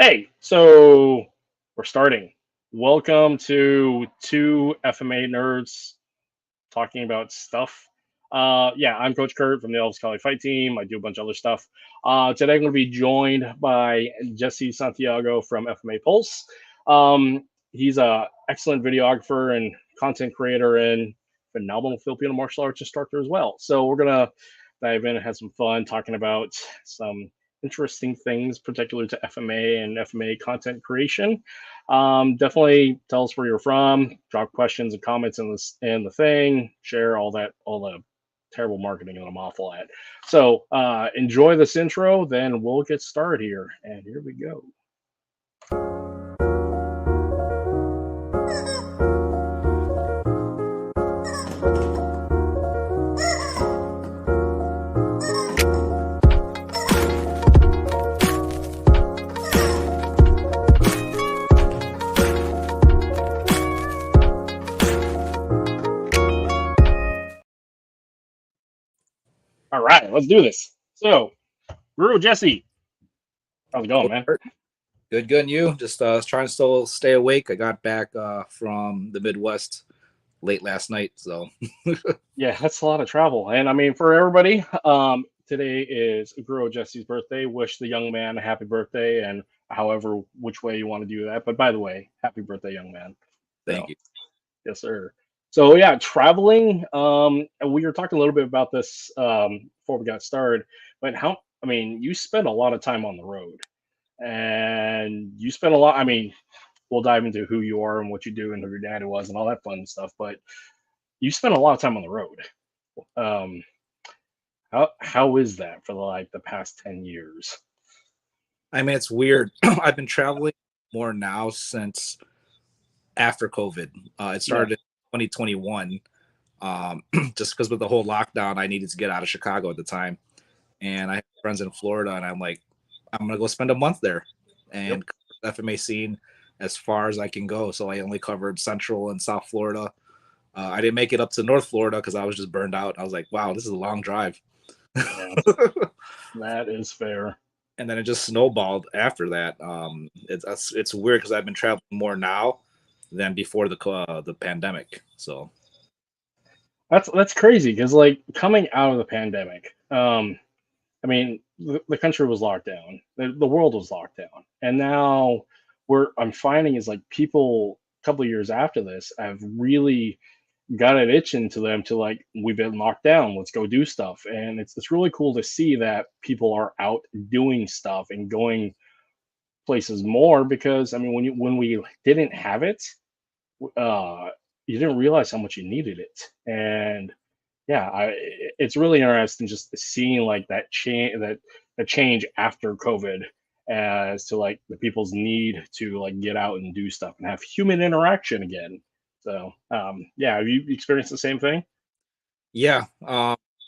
Hey, so we're starting. Welcome to two FMA nerds talking about stuff. Yeah, I'm Coach Kurt from the Elvis Collie Fight Team. I do a bunch of other stuff. Today I'm going to be joined by Jessie Santiago from FMA Pulse. He's a excellent videographer and content creator and phenomenal Filipino martial arts instructor as well. So we're gonna dive in and have some fun talking about some interesting things, particularly to FMA and FMA content creation. Definitely tell us where you're from, drop questions and comments in the thing, share all the terrible marketing that I'm awful at. So enjoy this intro, then we'll get started here. And here we go. All right, let's do this. So, Guro Jessie, how's it going, man? Good, good. And you? Just trying to still stay awake. I got back from the Midwest late last night, so Yeah, that's a lot of travel. And I mean, for everybody, today is Guro Jessie's birthday. Wish the young man a happy birthday, and however which way you want to do that. But by the way, happy birthday, young man. So, thank you. yes, sir. So yeah, traveling. And we were talking a little bit about this before we got started. But I mean, you spend a lot of time on the road, and you spend a lot. I mean, we'll dive into who you are and what you do and who your daddy was and all that fun stuff. But you spend a lot of time on the road. Um, how is that for the past 10 years? I mean, it's weird. I've been traveling more now since after COVID. It started in 2021. Just because with the whole lockdown, I needed to get out of Chicago at the time, and I have friends in Florida, and I'm like, I'm gonna go spend a month there and cover the FMA scene as far as I can go. So I only covered Central and South Florida. I didn't make it up to North Florida because I was just burned out. I was like, wow, this is a long drive. Yeah, that is fair. And then it just snowballed after that. It's weird because I've been traveling more now than before the pandemic. So That's crazy because like coming out of the pandemic, I mean the country was locked down, the world was locked down, and now I'm finding is like people a couple of years after this have really got it itching to them to like we've been locked down, let's go do stuff, and it's really cool to see that people are out doing stuff and going places more because I mean when we didn't have it, uh, you didn't realize how much you needed it, and yeah, it's really interesting just seeing like that change that change after COVID as to like the people's need to like get out and do stuff and have human interaction again. So yeah, have you experienced the same thing? yeah,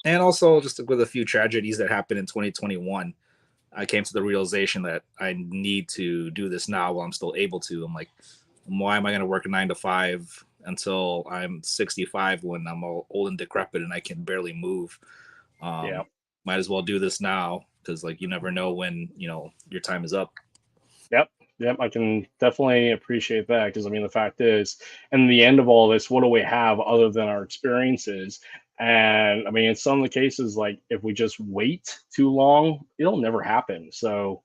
and also just with a few tragedies that happened in 2021, I came to the realization that I need to do this now while I'm still able to. I'm like, why am I going to work a 9 to 5 until I'm 65 when I'm all old and decrepit and I can barely move? Yeah. Might as well do this now because like you never know when your time is up. Yep. Yep. I can definitely appreciate that because I mean, the fact is, in the end of all this, what do we have other than our experiences? And I mean, in some of the cases, like if we just wait too long, it'll never happen. So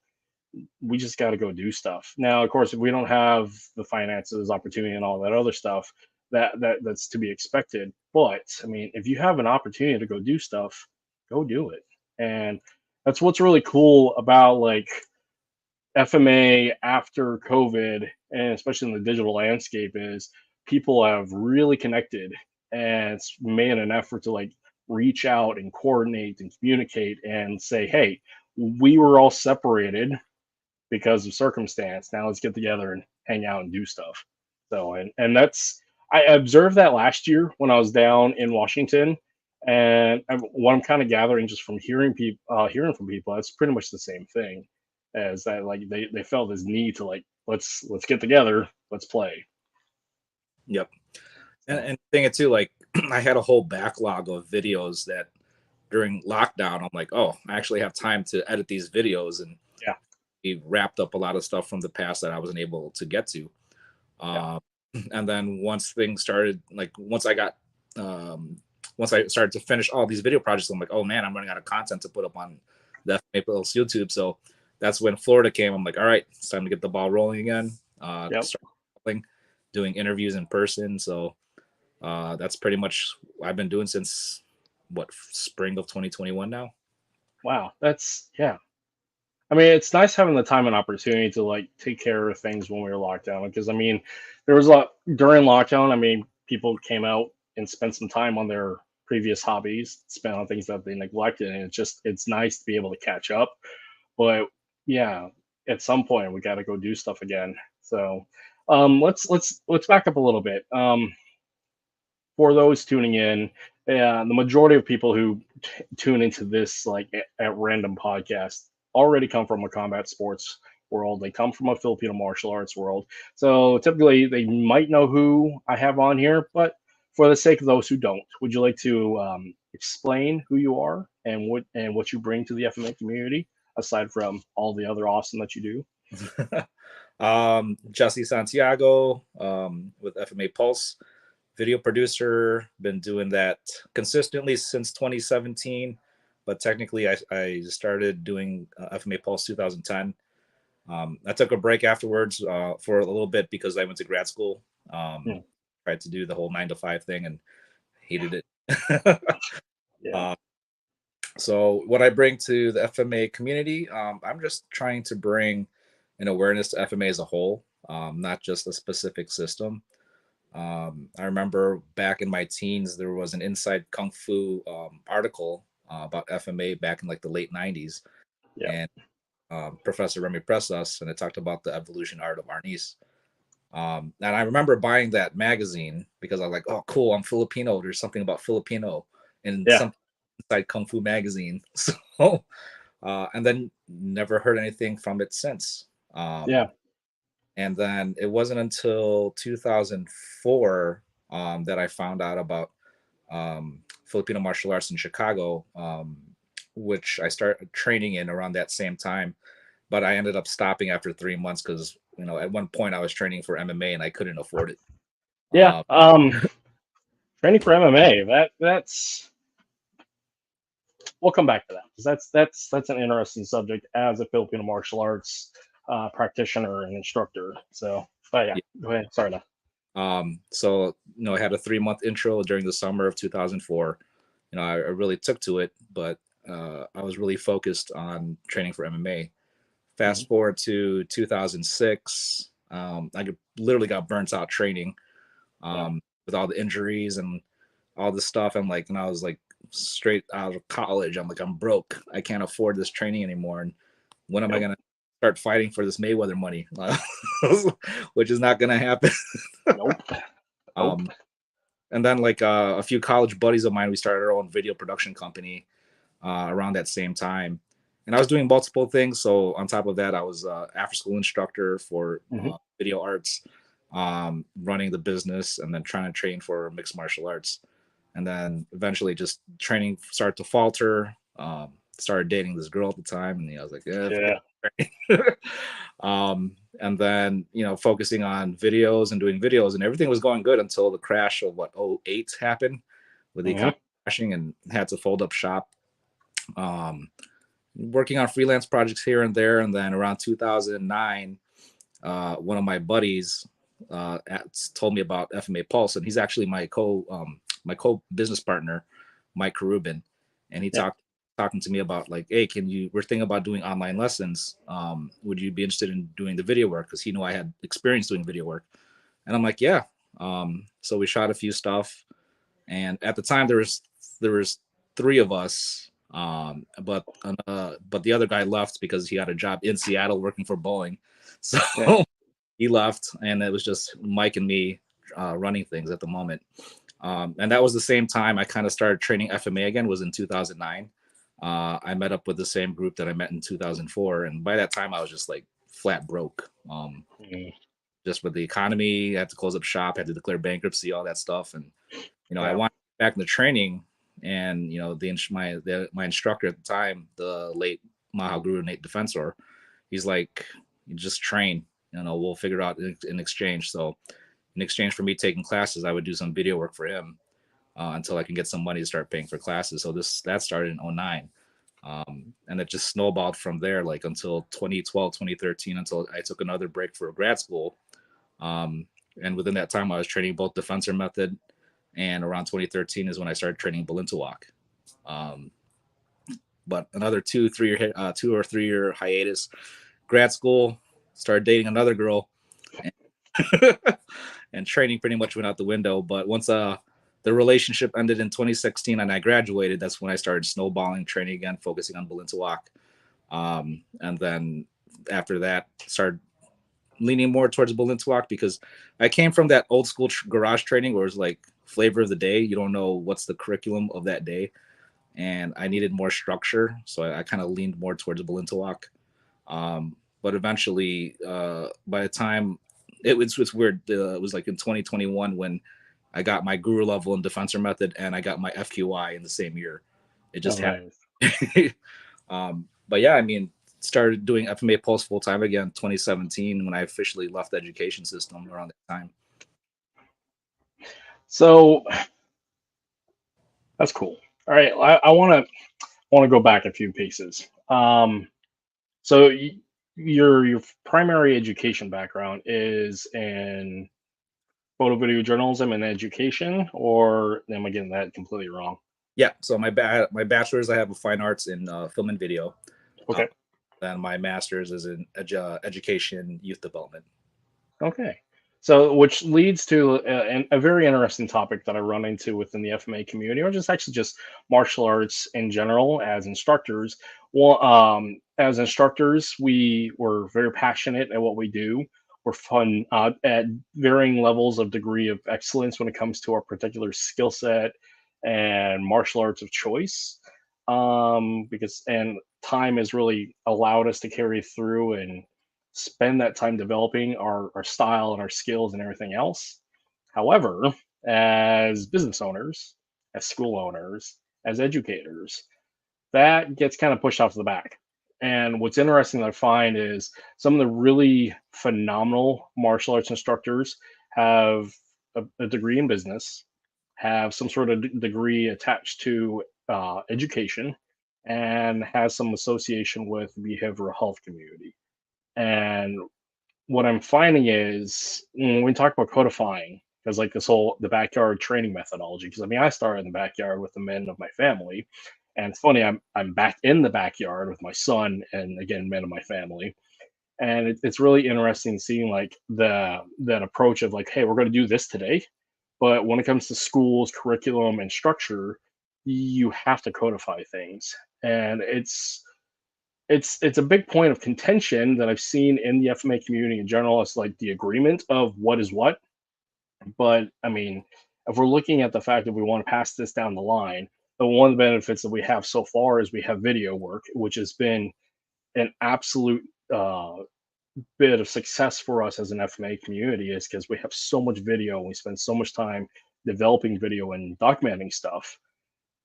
we just got to go do stuff. Now, of course, if we don't have the finances, opportunity, and all that other stuff, that's to be expected. But I mean, if you have an opportunity to go do stuff, go do it. And that's what's really cool about like FMA after COVID, and especially in the digital landscape, is people have really connected and it's made an effort to like reach out and coordinate and communicate and say, hey, we were all separated because of circumstance. Now let's get together and hang out and do stuff. So and that's I observed that last year when I was down in Washington, and what I'm kind of gathering just from hearing from people, that's pretty much the same thing as that. Like they felt this need to like let's get together, let's play. Yep. And thing it too, like I had a whole backlog of videos that during lockdown, I'm like, oh, I actually have time to edit these videos and Yeah. he wrapped up a lot of stuff from the past that I wasn't able to get to. And then once things started, like once I started to finish all these video projects, I'm like, oh man, I'm running out of content to put up on the FMA Pulse YouTube. So that's when Florida came. I'm like, all right, it's time to get the ball rolling again. Start doing interviews in person. So that's pretty much what I've been doing since spring of 2021 now. Wow, that's I mean, it's nice having the time and opportunity to like take care of things when we were locked down. Because I mean, there was a lot during lockdown. I mean, people came out and spent some time on their previous hobbies, spent on things that they neglected, and it's nice to be able to catch up. But yeah, at some point we got to go do stuff again. So let's back up a little bit. For those tuning in, the majority of people who tune into this like at random podcast already come from a combat sports world. They come from a Filipino martial arts world. So typically they might know who I have on here, but for the sake of those who don't, would you like to explain who you are and what you bring to the FMA community, aside from all the other awesome that you do? Jessie Santiago with FMA Pulse, video producer, been doing that consistently since 2017. But technically, I started doing FMA Pulse 2010. I took a break afterwards for a little bit because I went to grad school. Tried to do the whole 9 to 5 thing and hated it. So what I bring to the FMA community, I'm just trying to bring an awareness to FMA as a whole, not just a specific system. I remember back in my teens, there was an Inside Kung Fu article about FMA back in like the late 90s. And Professor Remy Presas, and it talked about the evolution art of Arnis. And I remember buying that magazine because I was like, oh, cool, I'm Filipino. There's something about Filipino in some Inside Kung Fu magazine. So, and then never heard anything from it since. And then it wasn't until 2004 that I found out about Filipino martial arts in Chicago, which I started training in around that same time. But I ended up stopping after 3 months because, at one point I was training for MMA and I couldn't afford it. Training for MMA, that's we'll come back to that because that's an interesting subject as a Filipino martial arts practitioner and instructor. So, but go ahead. Sorry. So, I had a 3-month intro during the summer of 2004. I really took to it, but I was really focused on training for MMA. Fast forward to 2006, I literally got burnt out training with all the injuries and all this stuff. And I was like straight out of college. I'm like, I'm broke. I can't afford this training anymore. And when am I going to start fighting for this Mayweather money? Which is not going to happen. And then a few college buddies of mine, we started our own video production company around that same time. And I was doing multiple things. So on top of that, I was after school instructor for video arts, running the business, and then trying to train for mixed martial arts. And then eventually just training started to falter. Started dating this girl at the time. And I was like, and then, focusing on videos and doing videos, and everything was going good until the crash of 2008 happened with the economy crashing, and had to fold up shop. Working on freelance projects here and there. And then around 2009, one of my buddies told me about FMA Pulse, and he's actually my co-business partner, Mike Karubin. And he talking to me about hey, we're thinking about doing online lessons. Would you be interested in doing the video work? Because he knew I had experience doing video work. And I'm like, yeah. So we shot a few stuff. And at the time there was 3 of us. But the other guy left because he had a job in Seattle working for Boeing. So he left, and it was just Mike and me running things at the moment. And that was the same time I kind of started training FMA again, was in 2009. I met up with the same group that I met in 2004. And by that time I was just flat broke. Just with the economy, I had to close up shop, had to declare bankruptcy, all that stuff. And, I wanted to get back into training. And my instructor at the time, the late Maha Guru Defensor, he's like, you just train, we'll figure it out in exchange. So in exchange for me taking classes, I would do some video work for him until I can get some money to start paying for classes. So that started in 09. And it just snowballed from there, like until 2012, 2013, until I took another break for grad school. And within that time, I was training both Defensor method, and around 2013 is when I started training Balintawak. But another 2 or 3 year hiatus, grad school, started dating another girl, and, and training pretty much went out the window. But once the relationship ended in 2016 and I graduated, that's when I started snowballing training again, focusing on Balintawak. And then after that, started leaning more towards Balintawak because I came from that old school garage training where it's like flavor of the day. You don't know what's the curriculum of that day. And I needed more structure. So I kind of leaned more towards Balintawak. But eventually, by the time it's weird, it was like in 2021 when I got my Guru level in Defensor method and I got my FQI in the same year. It just happened. Nice. But yeah, I mean, started doing FMA Pulse full time again 2017 when I officially left the education system around that time. So that's cool. All right, I want to go back a few pieces. So your primary education background is in photo video journalism and education, or am I getting that completely wrong? Yeah. So my bachelor's, I have a fine arts in film and video. Okay. And my master's is in education, youth development. Okay. So, which leads to a very interesting topic that I run into within the FMA community, or just martial arts in general as instructors. Well, as instructors, we were very passionate at what we do. We're fun at varying levels of degree of excellence when it comes to our particular skill set and martial arts of choice. Because time has really allowed us to carry through and spend that time developing our style and our skills and everything else. However, as business owners, as school owners, as educators, that gets kind of pushed off to the back. And what's interesting that I find is some of the really phenomenal martial arts instructors have a degree in business, have some sort of degree attached to education, and has some association with the behavioral health community. And what I'm finding is when we talk about codifying, there's like this whole the backyard training methodology. Because I mean, I started in the backyard with the men of my family, and it's funny, I'm back in the backyard with my son and again men of my family, and it's really interesting seeing like that approach of like, hey, we're going to do this today, but when it comes to schools, curriculum, and structure, you have to codify things, and it's a big point of contention that I've seen in the FMA community in general. It's like the agreement of what is what. But I mean, if we're looking at the fact that we want to pass this down the line, the one of the benefits that we have so far is we have video work, which has been an absolute bit of success for us as an FMA community, is because we have so much video and we spend so much time developing video and documenting stuff.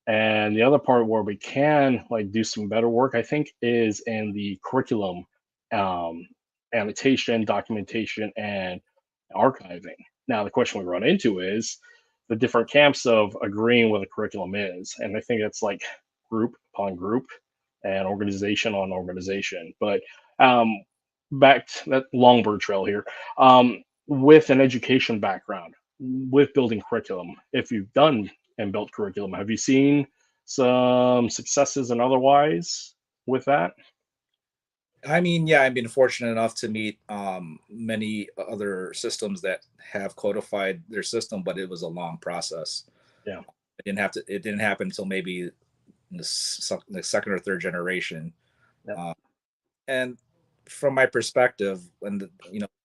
And the other part where we can like do some better work, I think, is in the curriculum, um, annotation, documentation, and archiving. Now, the question we run into is the different camps of agreeing what a curriculum is, and I think it's like group upon group and organization on organization. But back to that long bird trail here, with an education background, with building curriculum, if you've done and built curriculum, have you seen some successes and otherwise with that? I mean, yeah, I've been fortunate enough to meet many other systems that have codified their system, but it was a long process. Yeah. It didn't happen until maybe the second or third generation. Yeah. And from my perspective, when the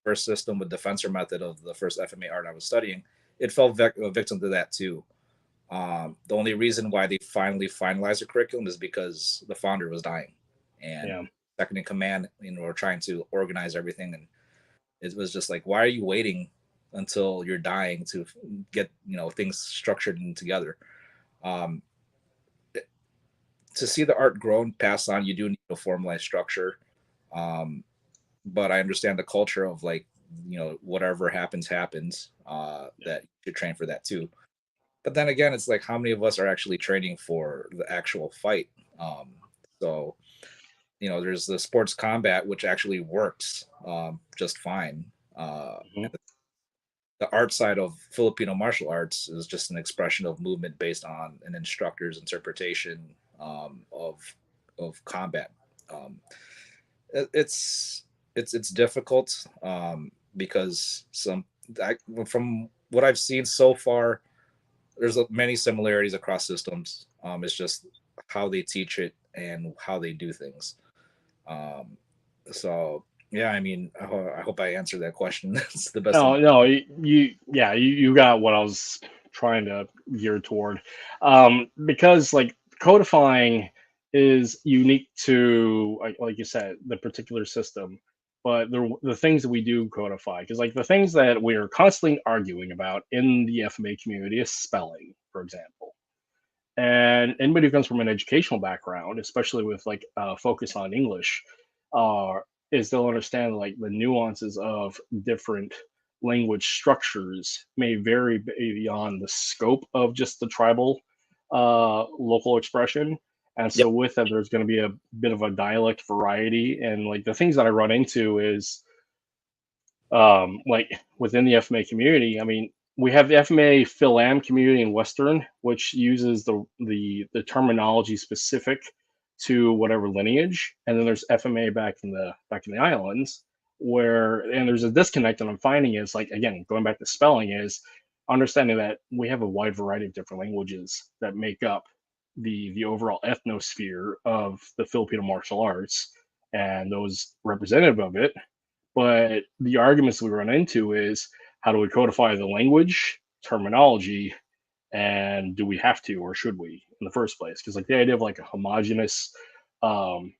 first system with Defensor method of the first FMA art I was studying, it fell victim to that too. The only reason why they finally finalized the curriculum is because the founder was dying, and second in command, were trying to organize everything, and it was just like, why are you waiting until you're dying to get things structured and together? To see the art grow and pass on, you do need a formalized structure. but I understand the culture of like, whatever happens, that you should train for that too. But then again, it's like, how many of us are actually training for the actual fight? So, there's the sports combat, which actually works just fine. Mhm. And the art side of Filipino martial arts is just an expression of movement based on an instructor's interpretation of combat. Um, it's difficult because from what I've seen so far, there's many similarities across systems. It's just how they teach it and how they do things. Um, so yeah, I mean, I hope I answered that question. That's the best of No, my. no, yeah, you got what I was trying to gear toward. Because like codifying is unique to, like you said, the particular system, but the things that we do codify, because like the things that we are constantly arguing about in the FMA community is spelling, for example. And anybody who comes from an educational background, especially with like focus on English, uh, is they'll understand like the nuances of different language structures may vary beyond the scope of just the tribal local expression. And Yep. so with that, there's going to be a bit of a dialect variety. And like the things that I run into is like within the FMA community, I mean, we have the FMA Philam community in Western, which uses the terminology specific to whatever lineage, and then there's FMA back in the islands, where and there's a disconnect that I'm finding is like again going back to spelling is understanding that we have a wide variety of different languages that make up the overall ethnosphere of the Filipino martial arts, and those representative of it, but the arguments we run into is how do we codify the language, terminology, and do we have to or should we in the first place? Because like the idea of like a homogenous um,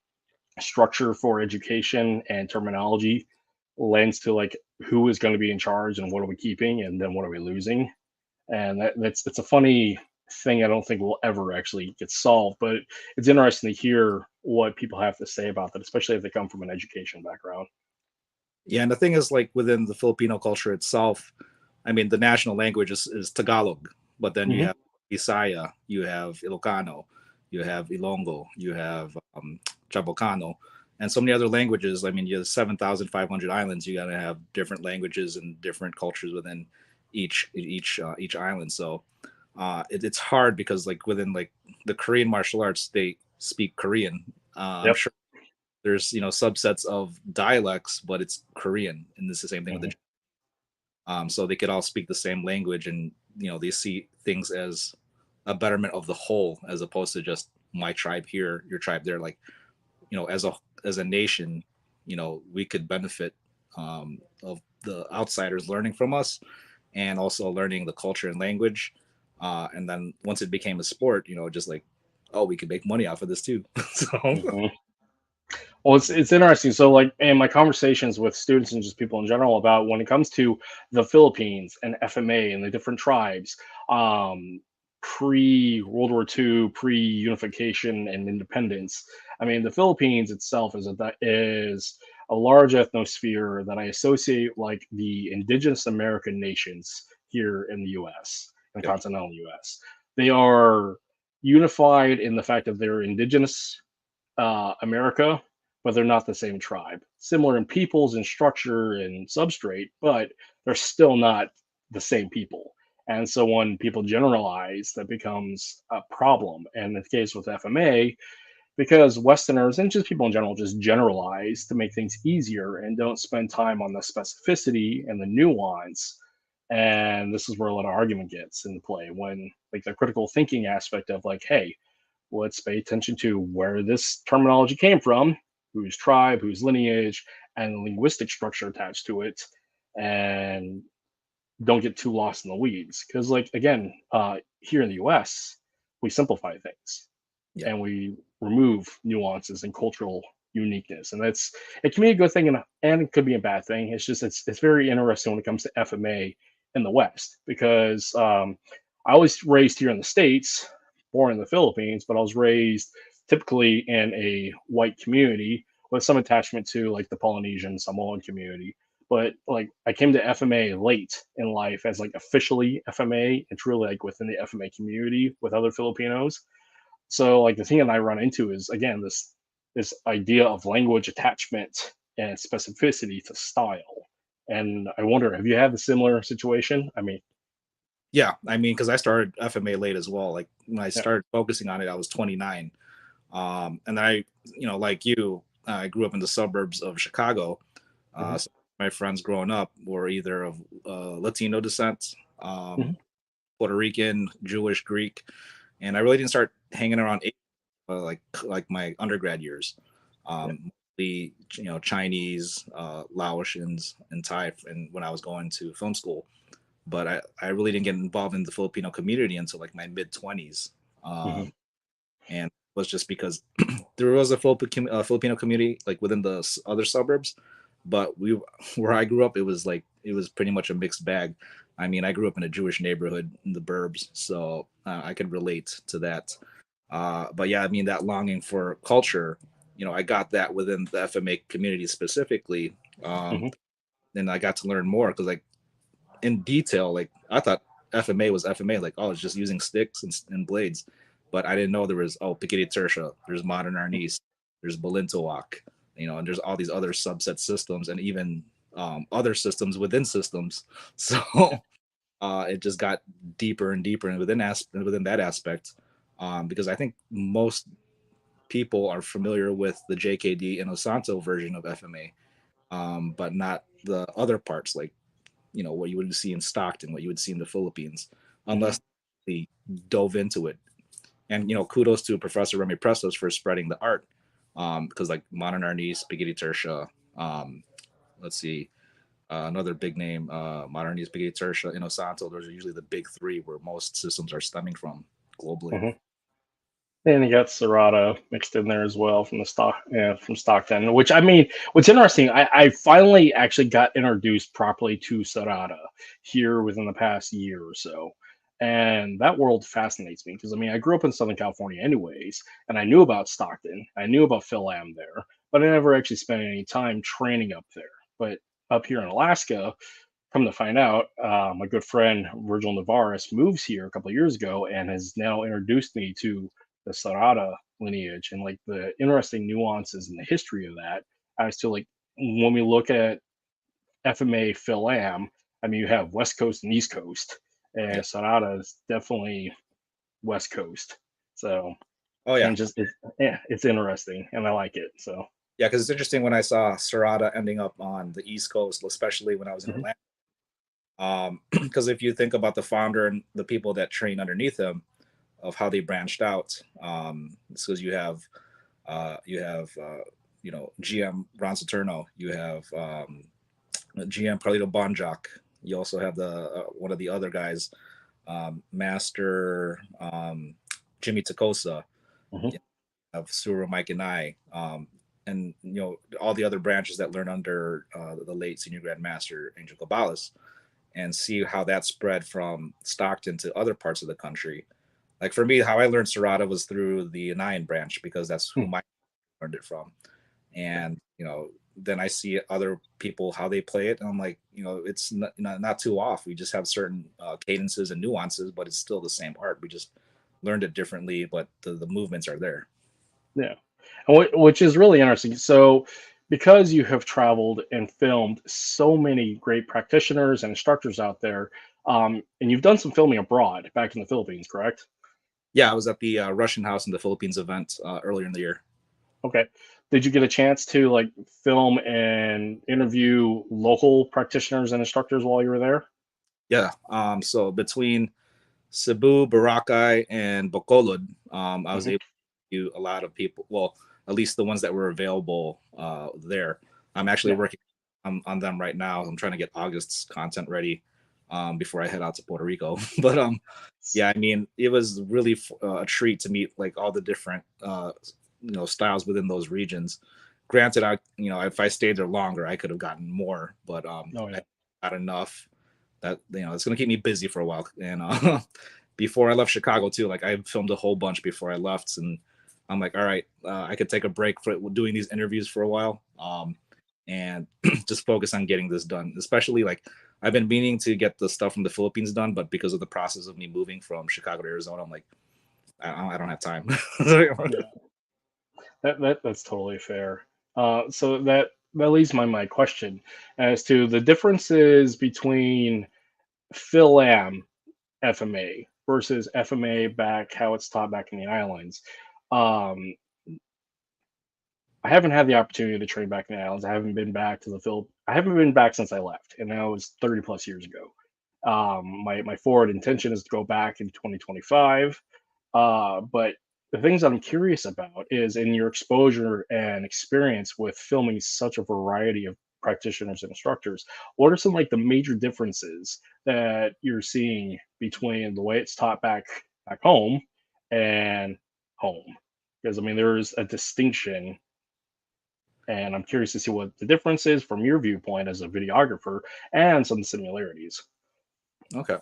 structure for education and terminology lends to like who is going to be in charge and what are we keeping and then what are we losing, and that's a funny thing. I don't think will ever actually get solved, but it's interesting to hear what people have to say about that, especially if they come from an education background. Yeah, and the thing is, like within the Filipino culture itself, I mean, the national language is Tagalog, but then you Hmm. have Bisaya, you have Ilocano, you have Ilonggo, you have Chabacano, and so many other languages. I mean, you have 7,500 islands. You got to have different languages and different cultures within each island. So it's hard because like within like the Korean martial arts, they speak Korean. I'm Yep. sure there's subsets of dialects, but it's Korean, and it's the same thing with the Mhm. so they could all speak the same language, and they see things as a betterment of the whole, as opposed to just my tribe here, your tribe there. Like as a nation, we could benefit of the outsiders learning from us, and also learning the culture and language. And then once it became a sport, just like, oh, we could make money off of this too. So Mhm. Well, it's interesting. So, like in my conversations with students and just people in general about when it comes to the Philippines and FMA and the different tribes, pre World War II, pre unification and independence. I mean, the Philippines itself is a large ethnosphere that I associate like the indigenous American nations here in the U.S. and yep. continental U.S. They are unified in the fact that they're indigenous America, but they're not the same tribe. Similar in peoples and structure and substrate, but they're still not the same people. And so when people generalize, that becomes a problem. And in the case with FMA, because Westerners and just people in general just generalize to make things easier and don't spend time on the specificity and the nuance. And this is where a lot of argument gets into play when like the critical thinking aspect of like, hey, let's pay attention to where this terminology came from, whose tribe, whose lineage, and the linguistic structure attached to it, and don't get too lost in the weeds. Because, like again, here in the U.S., we simplify things Yeah. and we remove nuances and cultural uniqueness, and it can be a good thing and it could be a bad thing. It's just it's very interesting when it comes to FMA in the West because I was raised here in the States, born in the Philippines, but I was raised typically in a white community but some attachment to like the Polynesian Samoan community. But like I came to FMA late in life as like officially FMA. It's really like within the FMA community with other Filipinos. So like the thing that I run into is again this idea of language attachment and specificity to style. And I wonder, have you had a similar situation? I mean, Yeah, I mean, because I started FMA late as well. Like when I yeah. started focusing on it, I was 29. And I, like you, I grew up in the suburbs of Chicago. Hmm. So my friends growing up were either of Latino descent, Hmm. Puerto Rican, Jewish, Greek, and I really didn't start hanging around like my undergrad years. Yeah. The Chinese, Laotians, and Thai, and when I was going to film school, but I really didn't get involved in the Filipino community until like my mid 20s, Hmm. and it was just because there was a Filipino community like within the other suburbs, but where I grew up, it was pretty much a mixed bag. I mean, I grew up in a Jewish neighborhood in the burbs, so I could relate to that. But yeah, I mean, that longing for culture, I got that within the FMA community specifically. Hmm. And I got to learn more because, like, in detail, like, I thought FMA was FMA, like, oh, it's just using sticks and blades. But I didn't know there was, Piketty Tertia, there's modern Arnis, there's Balintawak, and there's all these other subset systems and even other systems within systems. So it just got deeper and deeper and within that aspect, because I think most people are familiar with the JKD and Osanto version of FMA, but not the other parts, like what you would see in Stockton, what you would see in the Philippines, Hmm. unless they dove into it. And kudos to Professor Remy Prestos for spreading the art, because like Modern Arnis, Spaghetti Tertia, let's see, another big name, Modern Arnis, Spaghetti Tertia, and Osanto. Those are usually the big three where most systems are stemming from globally. Hmm. And you got Serrata mixed in there as well from the stock, yeah, from Stockton. Which I mean, what's interesting, I finally actually got introduced properly to Serrata here within the past year or so, and that world fascinates me because I mean, I grew up in Southern California anyways, and I knew about Stockton, I knew about Phil Am there, but I never actually spent any time training up there. But up here in Alaska, come to find out, my good friend Virgil Navarez moves here a couple of years ago and has now introduced me to the Sarada lineage and like the interesting nuances in the history of that. As to like when we look at FMA Phil Am, I mean you have West Coast and East Coast, Yeah. and Sarada is definitely West Coast. So Oh yeah. and just yeah, it's interesting and I like it. So Yeah, because it's interesting when I saw Serrata ending up on the East Coast, especially when I was in mhm, Orlando. Because if you think about the founder and the people that train underneath him, of how they branched out, because GM Ron Saturno, you have GM Carlito Bonjak, you also have the one of the other guys, Master Jimmy Takosa, mhm, you have Sura Mike and I, and all the other branches that learn under the late senior grandmaster Angel Cabalas, and see how that spread from Stockton to other parts of the country. Like for me, how I learned Serrata was through the Anayan branch because that's who mm, my learned it from. And then I see other people how they play it, and I'm like, it's not too off. We just have certain cadences and nuances, but it's still the same art. We just learned it differently, but the movements are there. yeah. And which is really interesting. So, because you have traveled and filmed so many great practitioners and instructors out there, and you've done some filming abroad back in the Philippines, correct? Yeah, I was at the Russian House in the Philippines event earlier in the year. Okay. Did you get a chance to like film and interview local practitioners and instructors while you were there? Yeah. So between Cebu, Boracay, and Bacolod, I was Hmm. able to do a lot of people. Well, at least the ones that were available there. I'm actually Yeah. working on them right now. I'm trying to get August's content ready before I head out to Puerto Rico. But yeah, I mean, it was really a treat to meet like all the different styles within those regions. Granted, if I stayed there longer, I could have gotten more, but Oh I yeah. got enough that it's going to keep me busy for a while. And before I left Chicago too, like I filmed a whole bunch before I left, and I'm like, all right, I could take a break for doing these interviews for a while, and just focus on getting this done. Especially like I've been meaning to get the stuff from the Philippines done, but because of the process of me moving from Chicago to Arizona, I'm like, I don't have time. Yeah, that's totally fair. So that leads my question as to the differences between Phil-Am FMA versus FMA back how it's taught back in the islands. Um, I haven't had the opportunity to train back in the islands. I haven't been back to the Phil. I haven't been back since I left, and that was 30 plus years ago. My forward intention is to go back in 2025. But the things that I'm curious about is in your exposure and experience with filming such a variety of practitioners and instructors, what are some like the major differences that you're seeing between the way it's taught back home and home? Because I mean, there's a distinction, and I'm curious to see what the difference is from your viewpoint as a videographer and some similarities. Okay.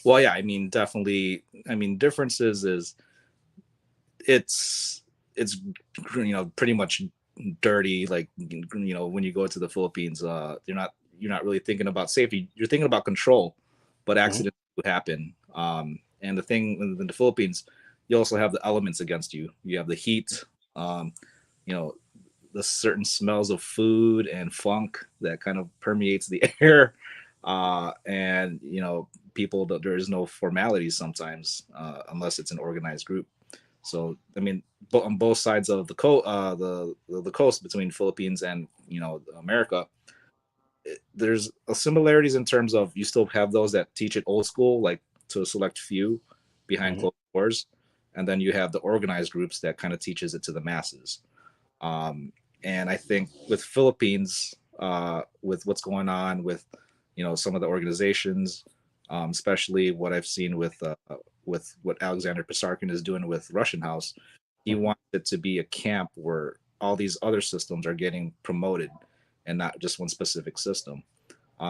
Well, yeah, I mean, definitely. I mean, differences is it's pretty much dirty. Like when you go to the Philippines, you're not really thinking about safety. You're thinking about control, but Mhm. accidents do happen. And the thing in the Philippines, you also have the elements against you. You have the heat. You know, the certain smells of food and funk that kind of permeates the air. And people, there is no formalities sometimes unless it's an organized group. So I mean, on both sides of the coast between Philippines and America, there's similarities in terms of you still have those that teach it old school, like to a select few behind Mhm. closed doors, and then you have the organized groups that kind of teaches it to the masses. Um, and I think with Philippines, with what's going on with some of the organizations, especially what I've seen with what Alexander Pisarkin is doing with Russian House, he Mhm. wants it to be a camp where all these other systems are getting promoted and not just one specific system.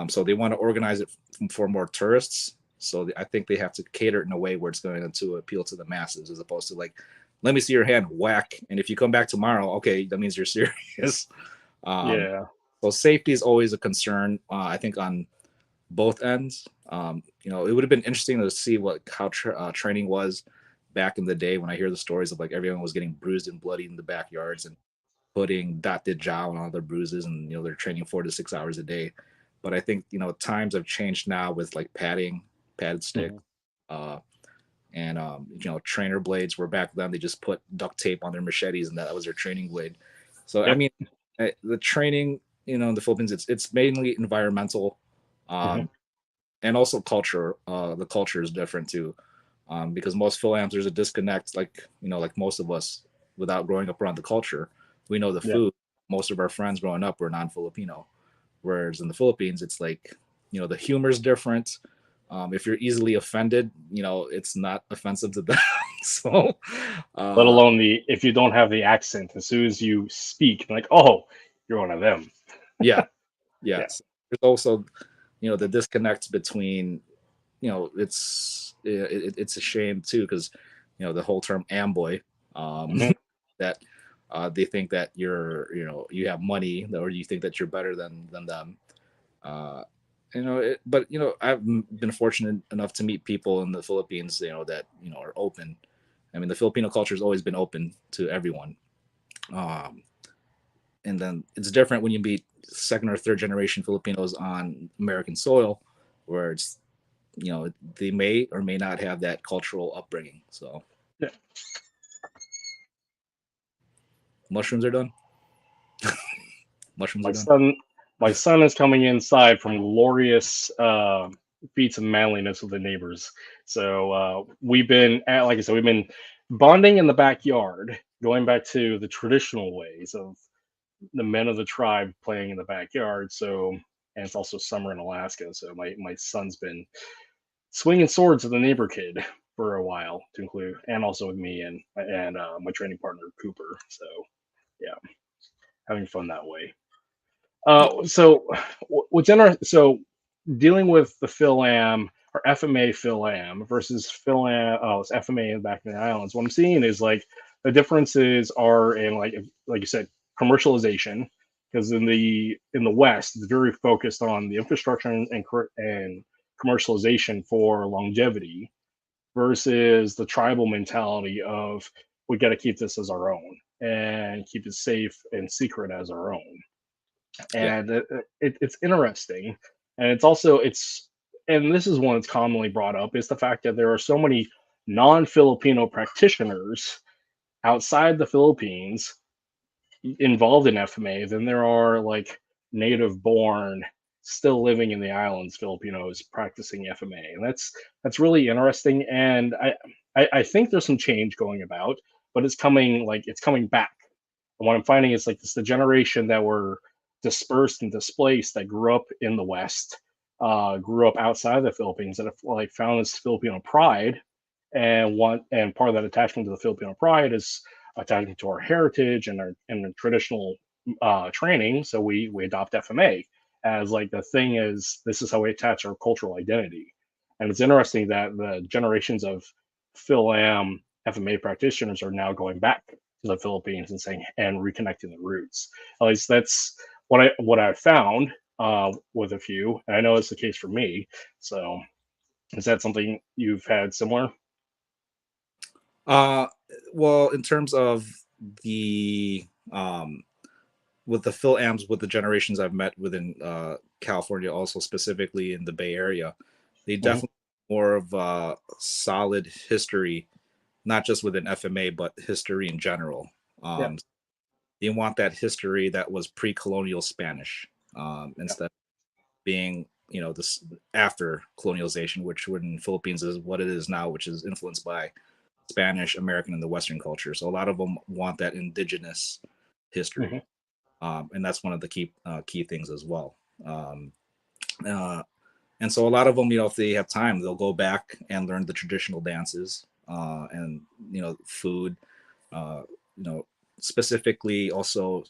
So they want to organize it for more tourists. So I think they have to cater it in a way where it's going to appeal to the masses, as opposed to like, let me see your hand, whack, and if you come back tomorrow, okay, that means you're serious. um, Yeah. so safety is always a concern. I think on both ends. It would have been interesting to see how training was back in the day when I hear the stories of like everyone was getting bruised and bloody in the backyards and putting dotted jaw on all their bruises, and they're training 4 to 6 hours a day. But I think times have changed now with like padded stick, Mhm. uh, and trainer blades. Where back then they just put duct tape on their machetes and that was their training blade. So I Yep. mean, the training in the Philippines, it's mainly environmental, Mhm. um, and also culture. The culture is different too, because most Phil-Ams, there's a disconnect. Like like most of us, without growing up around the culture, we know the Yeah. food. Most of our friends growing up were non-Filipino, whereas in the Philippines, it's like the humor is different. If you're easily offended, it's not offensive to them. So, Let uh, alone the if you don't have the accent, as soon as you speak, like, oh, you're one of them. yeah, Yeah. yes. There's also the disconnect between it's a shame too because the whole term amboy, Mhm. that they think that you have money or you think that you're better than them. uh but I've been fortunate enough to meet people in the Philippines that are open. I mean, the Filipino culture has always been open to everyone. um and then it's different when you meet second or third generation Filipinos on American soil, where it's they may or may not have that cultural upbringing. So Yeah. mushrooms are done. Mushrooms My are done. son, my son is coming inside from glorious feats of manliness with the neighbors. So we've been, like I said, we've been bonding in the backyard, going back to the traditional ways of the men of the tribe playing in the backyard. So, and it's also summer in Alaska. So my son's been swinging swords with the neighbor kid for a while, to include, and also with me and my training partner Cooper. So yeah, having fun that way. So what's in our so dealing with the Phil Am or FMA Phil Am versus Phil Am, oh, it's FMA back in the islands. What I'm seeing is like The differences are in like you said, commercialization, because in the West, it's very focused on the infrastructure and commercialization for longevity versus the tribal mentality of we got to keep this as our own and keep it safe and secret as our own. Yeah. And it's interesting, and it's also it's and this is one that's commonly brought up is the fact that there are so many non-Filipino practitioners outside the Philippines involved in FMA than there are like native born still living in the islands Filipinos practicing FMA. And that's really interesting. And I think there's some change going about, but it's coming back. And what I'm finding is like this the generation that were dispersed and displaced that grew up in the West, grew up outside of the Philippines that have like found this Filipino pride and part of that attachment to the Filipino pride is attaching to our heritage and our traditional training. So we adopt FMA as like the thing is this is how we attach our cultural identity. And it's interesting that the generations of Phil-Am FMA practitioners are now going back to the Philippines and saying and reconnecting the roots. At least that's what I found with a few, and I know it's the case for me. So is that something you've had similar? Uh, well, in terms of the with the Phil Ams, with the generations I've met within California, also specifically in the Bay Area, they Hmm. definitely more of a solid history, not just within FMA, but history in general. Yeah. Um, they want that history that was pre-colonial Spanish, Yeah. instead of being, this after colonialization, which in Philippines is what it is now, which is influenced by Spanish, American, and the Western culture. So a lot of them want that indigenous history, Hmm. and that's one of the key things as well. Uh, and so a lot of them, if they have time, they'll go back and learn the traditional dances, and food, uh, you know, specifically also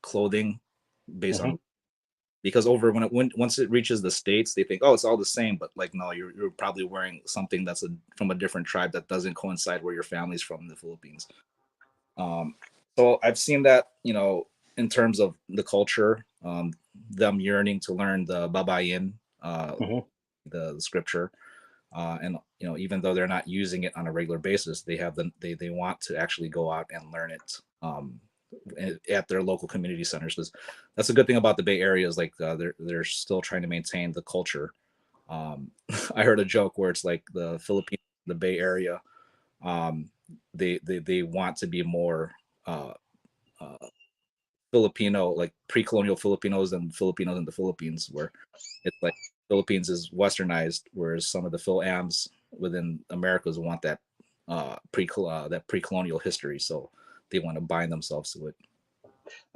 clothing based Hmm. on, because over once it reaches the states, they think, oh, it's all the same, but like no, you're probably wearing something that's from a different tribe that doesn't coincide where your family's from in the Philippines. Um, so I've seen that, in terms of the culture, them yearning to learn the Babayin, Hmm. the scripture, and even though they're not using it on a regular basis, they want to actually go out and learn it, at their local community centers. Because that's a good thing about the Bay Area is like, they're still trying to maintain the culture. Um, I heard a joke where it's like the Philippines, the Bay Area, um, they want to be more uh, uh, Filipino, like pre-colonial Filipinos and Filipinos in the Philippines, where it's like Philippines is westernized, whereas some of the Phil-Ams within Americas want that pre-colonial history, so they want to bind themselves to it.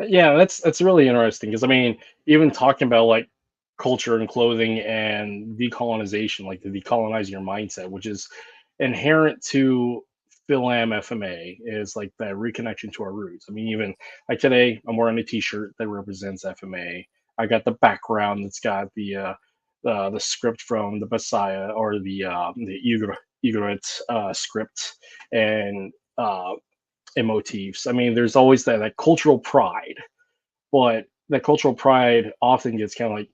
Yeah, that's really interesting because I mean, even talking about like culture and clothing and decolonization, like the decolonizing your mindset, which is inherent to Phil-Am FMA, is like that reconnection to our roots. I mean, even like today, I'm wearing a T-shirt that represents FMA. I got the background that's got the script from the Messiah or the Igorot script and and motifs. I mean, there's always that cultural pride, but that cultural pride often gets kind of like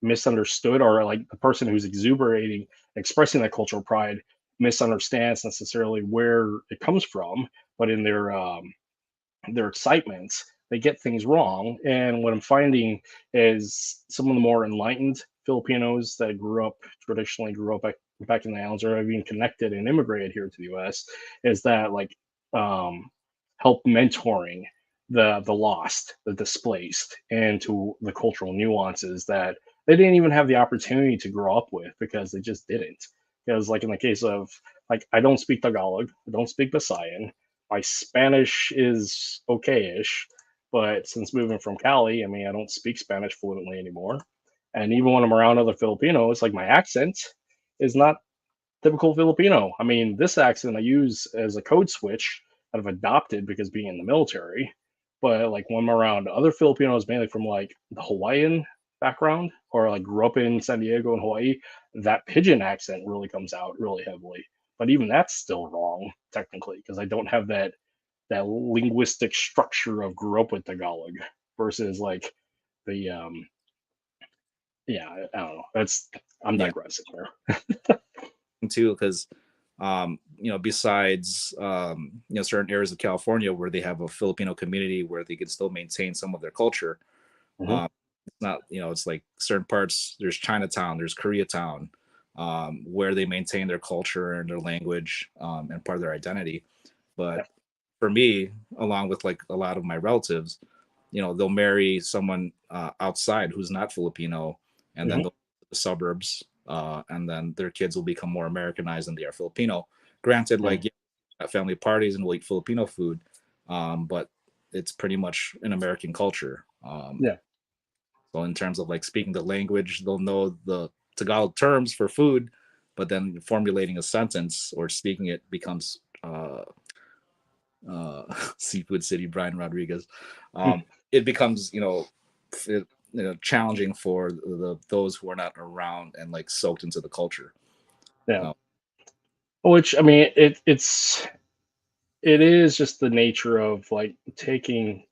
misunderstood, or like the person who's exuberating, expressing that cultural pride misunderstands necessarily where it comes from, but in their excitement, they get things wrong. And what I'm finding is some of the more enlightened Filipinos that grew up back in the islands or have been connected and immigrated here to the US is that like um, help mentoring the lost, the displaced, into the cultural nuances that they didn't even have the opportunity to grow up with because they just didn't. Because like in the case of like I don't speak Tagalog, I don't speak Visayan, my Spanish is okay-ish, but since moving from Cali, I mean, I don't speak Spanish fluently anymore. And even when I'm around other Filipinos, like my accent is not typical Filipino. I mean, this accent I use as a code switch that I've adopted because being in the military. But like when I'm around other Filipinos, mainly from like the Hawaiian background or like grew up in San Diego and Hawaii, that pigeon accent really comes out really heavily. but even that's still wrong technically because I don't have that linguistic structure of grew up with Tagalog versus like the yeah, I don't know. That's I'm Yeah, digressing here. too, because besides certain areas of California where they have a Filipino community where they can still maintain some of their culture. Hmm. Um, it's not, it's like certain parts. There's Chinatown, there's Koreatown, where they maintain their culture and their language and part of their identity. But Yeah. for me, along with like a lot of my relatives, they'll marry someone outside who's not Filipino, and then Hmm. they'll go to the suburbs, and then their kids will become more Americanized than they are Filipino. Granted, like Hmm. yeah, at family parties and we'll eat Filipino food, but it's pretty much an American culture. Yeah. So in terms of like speaking the language, they'll know the Tagalog terms for food, but then formulating a sentence or speaking it becomes Seafood City, Brian Rodriguez. Um, it becomes challenging for those who are not around and like soaked into the culture. Yeah. Uh, Which I mean, it is just the nature of like taking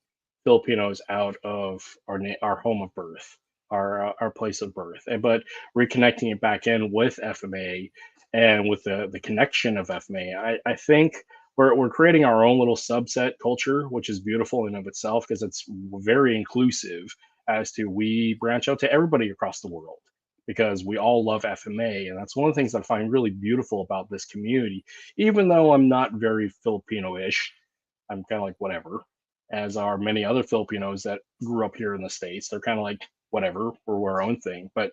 Filipinos out of our home of birth, our place of birth, and but reconnecting it back in with FMA and with the connection of FMA. I think we're creating our own little subset culture, which is beautiful in of itself because it's very inclusive as to we branch out to everybody across the world because we all love FMA, and that's one of the things that I find really beautiful about this community. Even though I'm not very Filipino-ish, I'm kind of like whatever, as are many other Filipinos that grew up here in the States. They're kind of like whatever, we're our own thing. But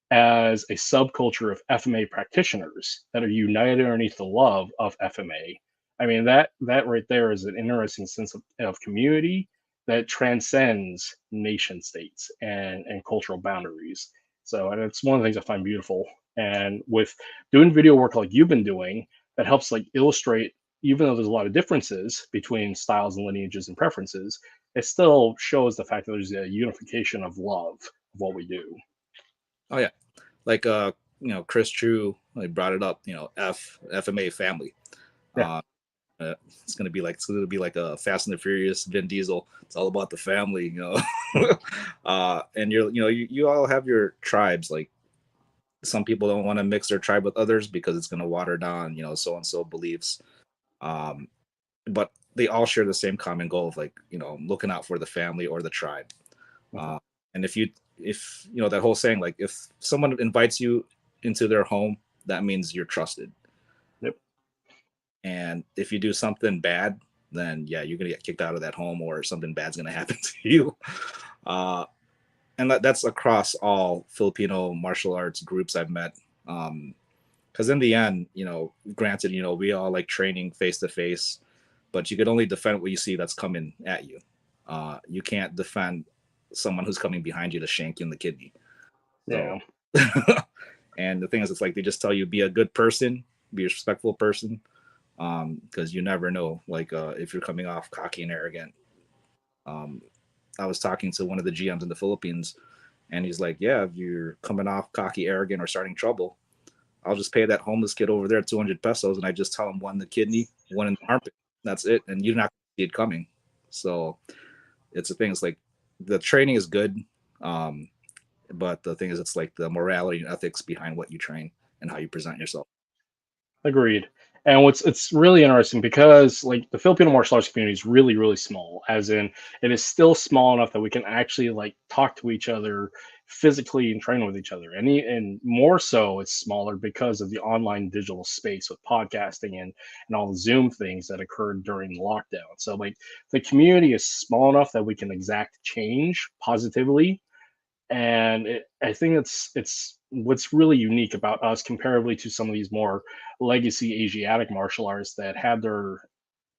as a subculture of FMA practitioners that are united underneath the love of FMA, I mean that right there is an interesting sense of community that transcends nation states and cultural boundaries. So and it's one of the things I find beautiful. And with doing video work like you've been doing, that helps like illustrate, even though there's a lot of differences between styles and lineages and preferences, it still shows the fact that there's a unification of love of what we do. oh yeah, like Chris True like brought it up. FMA family. Yeah. Uh, it's gonna be like a Fast and the Furious Vin Diesel. It's all about the family, and you all have your tribes. Like some people don't want to mix their tribe with others because it's gonna water down, so and so beliefs. Um, but they all share the same common goal of like looking out for the family or the tribe. Mhm. Uh, and if that whole saying, like if someone invites you into their home, that means you're trusted. Yep. And if you do something bad, then yeah, you're gonna get kicked out of that home, or something bad's gonna happen to you. Uh, and that's across all Filipino martial arts groups I've met. Because in the end, granted, we all like training face to face, but you could only defend what you see that's coming at you. You can't defend someone who's coming behind you to shank you in the kidney. So, Yeah. and the thing is, it's like they just tell you be a good person, be a respectful person, because you never know, like if you're coming off cocky and arrogant. Um, I was talking to one of the GMs in the Philippines, and he's like, "Yeah, if you're coming off cocky, arrogant, or starting trouble, I'll just pay that homeless kid over there 200 pesos, and I just tell him one in the kidney, one in the armpit. That's it, and you're not gonna see it coming." So it's the thing. It's like the training is good, um, but the thing is, it's like the morality and ethics behind what you train and how you present yourself. Agreed. And what's it's really interesting because like the Filipino martial arts community is really, really small, as in it is still small enough that we can actually like talk to each other physically and train with each other. And more so it's smaller because of the online digital space with podcasting and all the Zoom things that occurred during the lockdown. So like the community is small enough that we can exact change positively, and I think it's what's really unique about us comparatively to some of these more legacy Asiatic martial arts that had their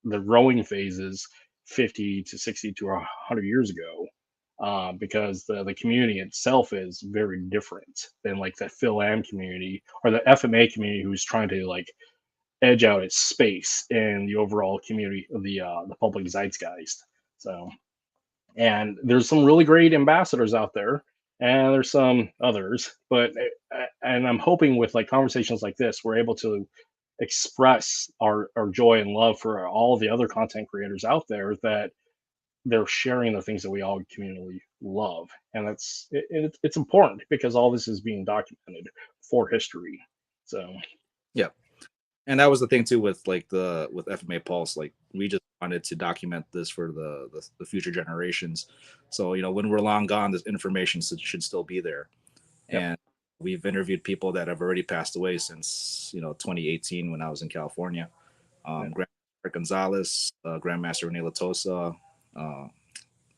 growing phases 50 to 60 to 100 years ago, because the community itself is very different than like the Phil Am community or the FMA community who's trying to like edge out its space in the overall community of the public zeitgeist. So and there's some really great ambassadors out there and there's some others, but and I'm hoping with like conversations like this we're able to express our joy and love for all the other content creators out there, that they're sharing the things that we all communally love. And it's important because all this is being documented for history. So Yeah. And that was the thing too with like with FMA Pulse. Like we just wanted to document this for the future generations. So when we're long gone, this information should still be there. yep. And we've interviewed people that have already passed away since 2018 when I was in California. Yep. Grandmaster Gonzalez, Grandmaster Rene Latosa, uh,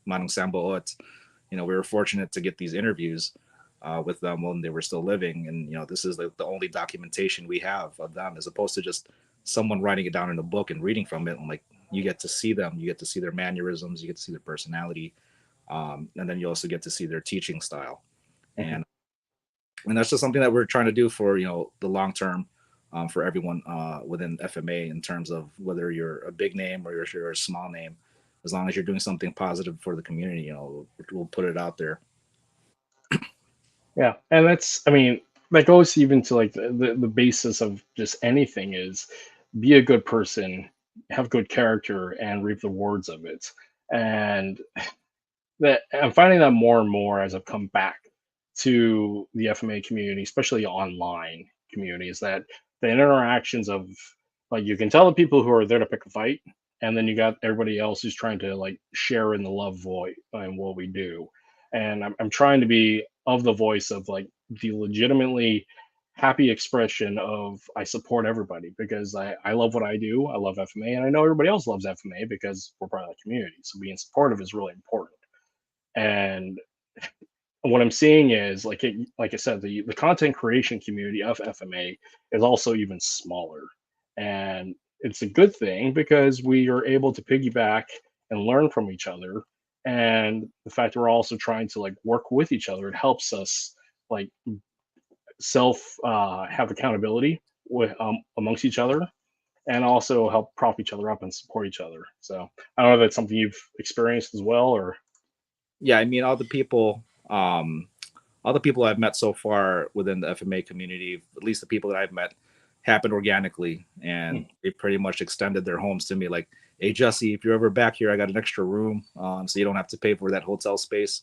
Manong Samboot. We were fortunate to get these interviews with them when they were still living, and this is like the only documentation we have of them, as opposed to just someone writing it down in a book and reading from it. And like you get to see them, you get to see their mannerisms, you get to see their personality, and then you also get to see their teaching style. Mhm. And that's just something that we're trying to do for the long term, for everyone within FMA, in terms of whether you're a big name or you're a small name. As long as you're doing something positive for the community, we'll put it out there. Yeah, and that's, I mean, that goes even to like the basis of just anything is be a good person, have good character, and reap the rewards of it. And that I'm finding that more and more as I've come back to the FMA community, especially online communities, that the interactions of, like, you can tell the people who are there to pick a fight, and then you got everybody else who's trying to like share in the love void and what we do. And I'm trying to be of the voice of like the legitimately happy expression of I support everybody because I love what I do. I love FMA, and I know everybody else loves FMA because we're part of the community. So being supportive is really important. And what I'm seeing is like I said, the content creation community of FMA is also even smaller, and it's a good thing because we are able to piggyback and learn from each other. And the fact that we're also trying to like work with each other, it helps us like self have accountability with amongst each other, and also help prop each other up and support each other. So I don't know if that's something you've experienced as well, or Yeah, I mean, all the people I've met so far within the FMA community, at least the people that I've met, happened organically, and they pretty much extended their homes to me. Like, hey Jesse, if you're ever back here, I got an extra room, so you don't have to pay for that hotel space.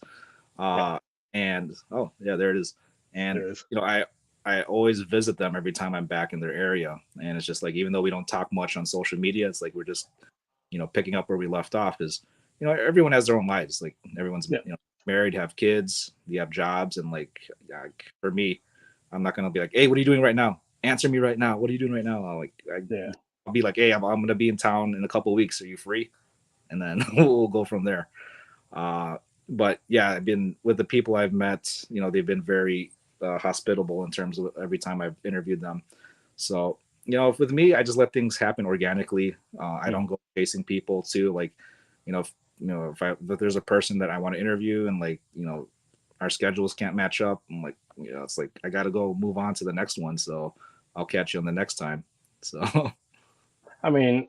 yeah, And oh yeah, there it is. And there is. I always visit them every time I'm back in their area, and it's just like, even though we don't talk much on social media, it's like we're just picking up where we left off. Is everyone has their own lives. Like everyone's Yeah, married, have kids, you have jobs, and like for me, I'm not gonna be like, hey, what are you doing right now? Answer me right now. What are you doing right now? yeah. I'll be like, hey, I'm gonna be in town in a couple of weeks. Are you free? And then we'll go from there. Uh, but yeah, I've been with the people I've met. They've been very hospitable in terms of every time I've interviewed them. So with me, I just let things happen organically. I don't Mhm. go chasing people too. Like, if there's a person that I want to interview and like our schedules can't match up, I'm like, it's like I got to go move on to the next one. So I'll catch you on the next time. So I mean,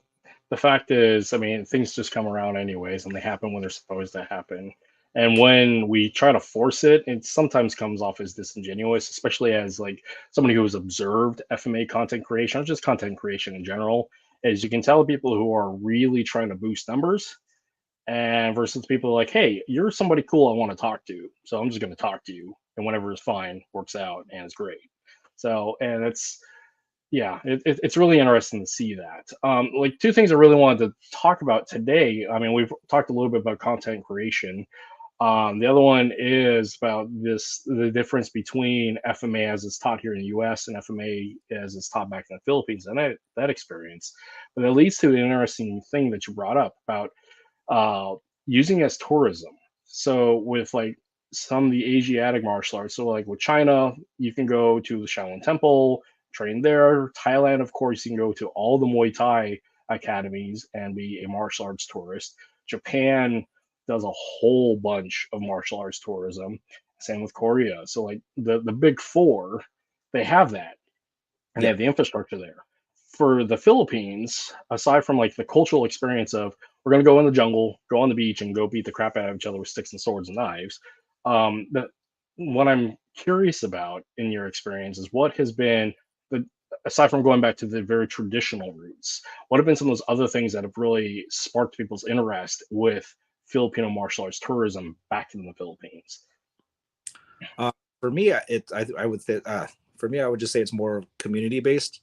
the fact is, I mean, things just come around anyways, and they happen when they're supposed to happen. And when we try to force it, it sometimes comes off as disingenuous, especially as like somebody who has observed FMA content creation or just content creation in general. Is you can tell people who are really trying to boost numbers, and versus people like, hey, you're somebody cool I want to talk to, so I'm just going to talk to you, and whatever is fine works out and it's great. So, and it's yeah, it's really interesting to see that. Like two things I really wanted to talk about today. I mean, we've talked a little bit about content creation. The other one is about the difference between FMA as it's taught here in the U.S. and FMA as it's taught back in the Philippines, and that experience. But it leads to an interesting thing that you brought up about uh, using as tourism. So with like some of the Asiatic martial arts, so like with China, you can go to the Shaolin Temple, train there. Thailand, of course, you can go to all the Muay Thai academies and be a martial arts tourist. Japan does a whole bunch of martial arts tourism. Same with Korea. So like the big four, they have that and they yeah, have the infrastructure there. For the Philippines, aside from like the cultural experience of we're going to go in the jungle, go on the beach, and go beat the crap out of each other with sticks and swords and knives, the what I'm curious about in your experience is what has been the aside from going back to the very traditional roots, what have been some of those other things that have really sparked people's interest with Filipino martial arts tourism back in the Philippines? For me, I would say, for me, I would just say it's more community based.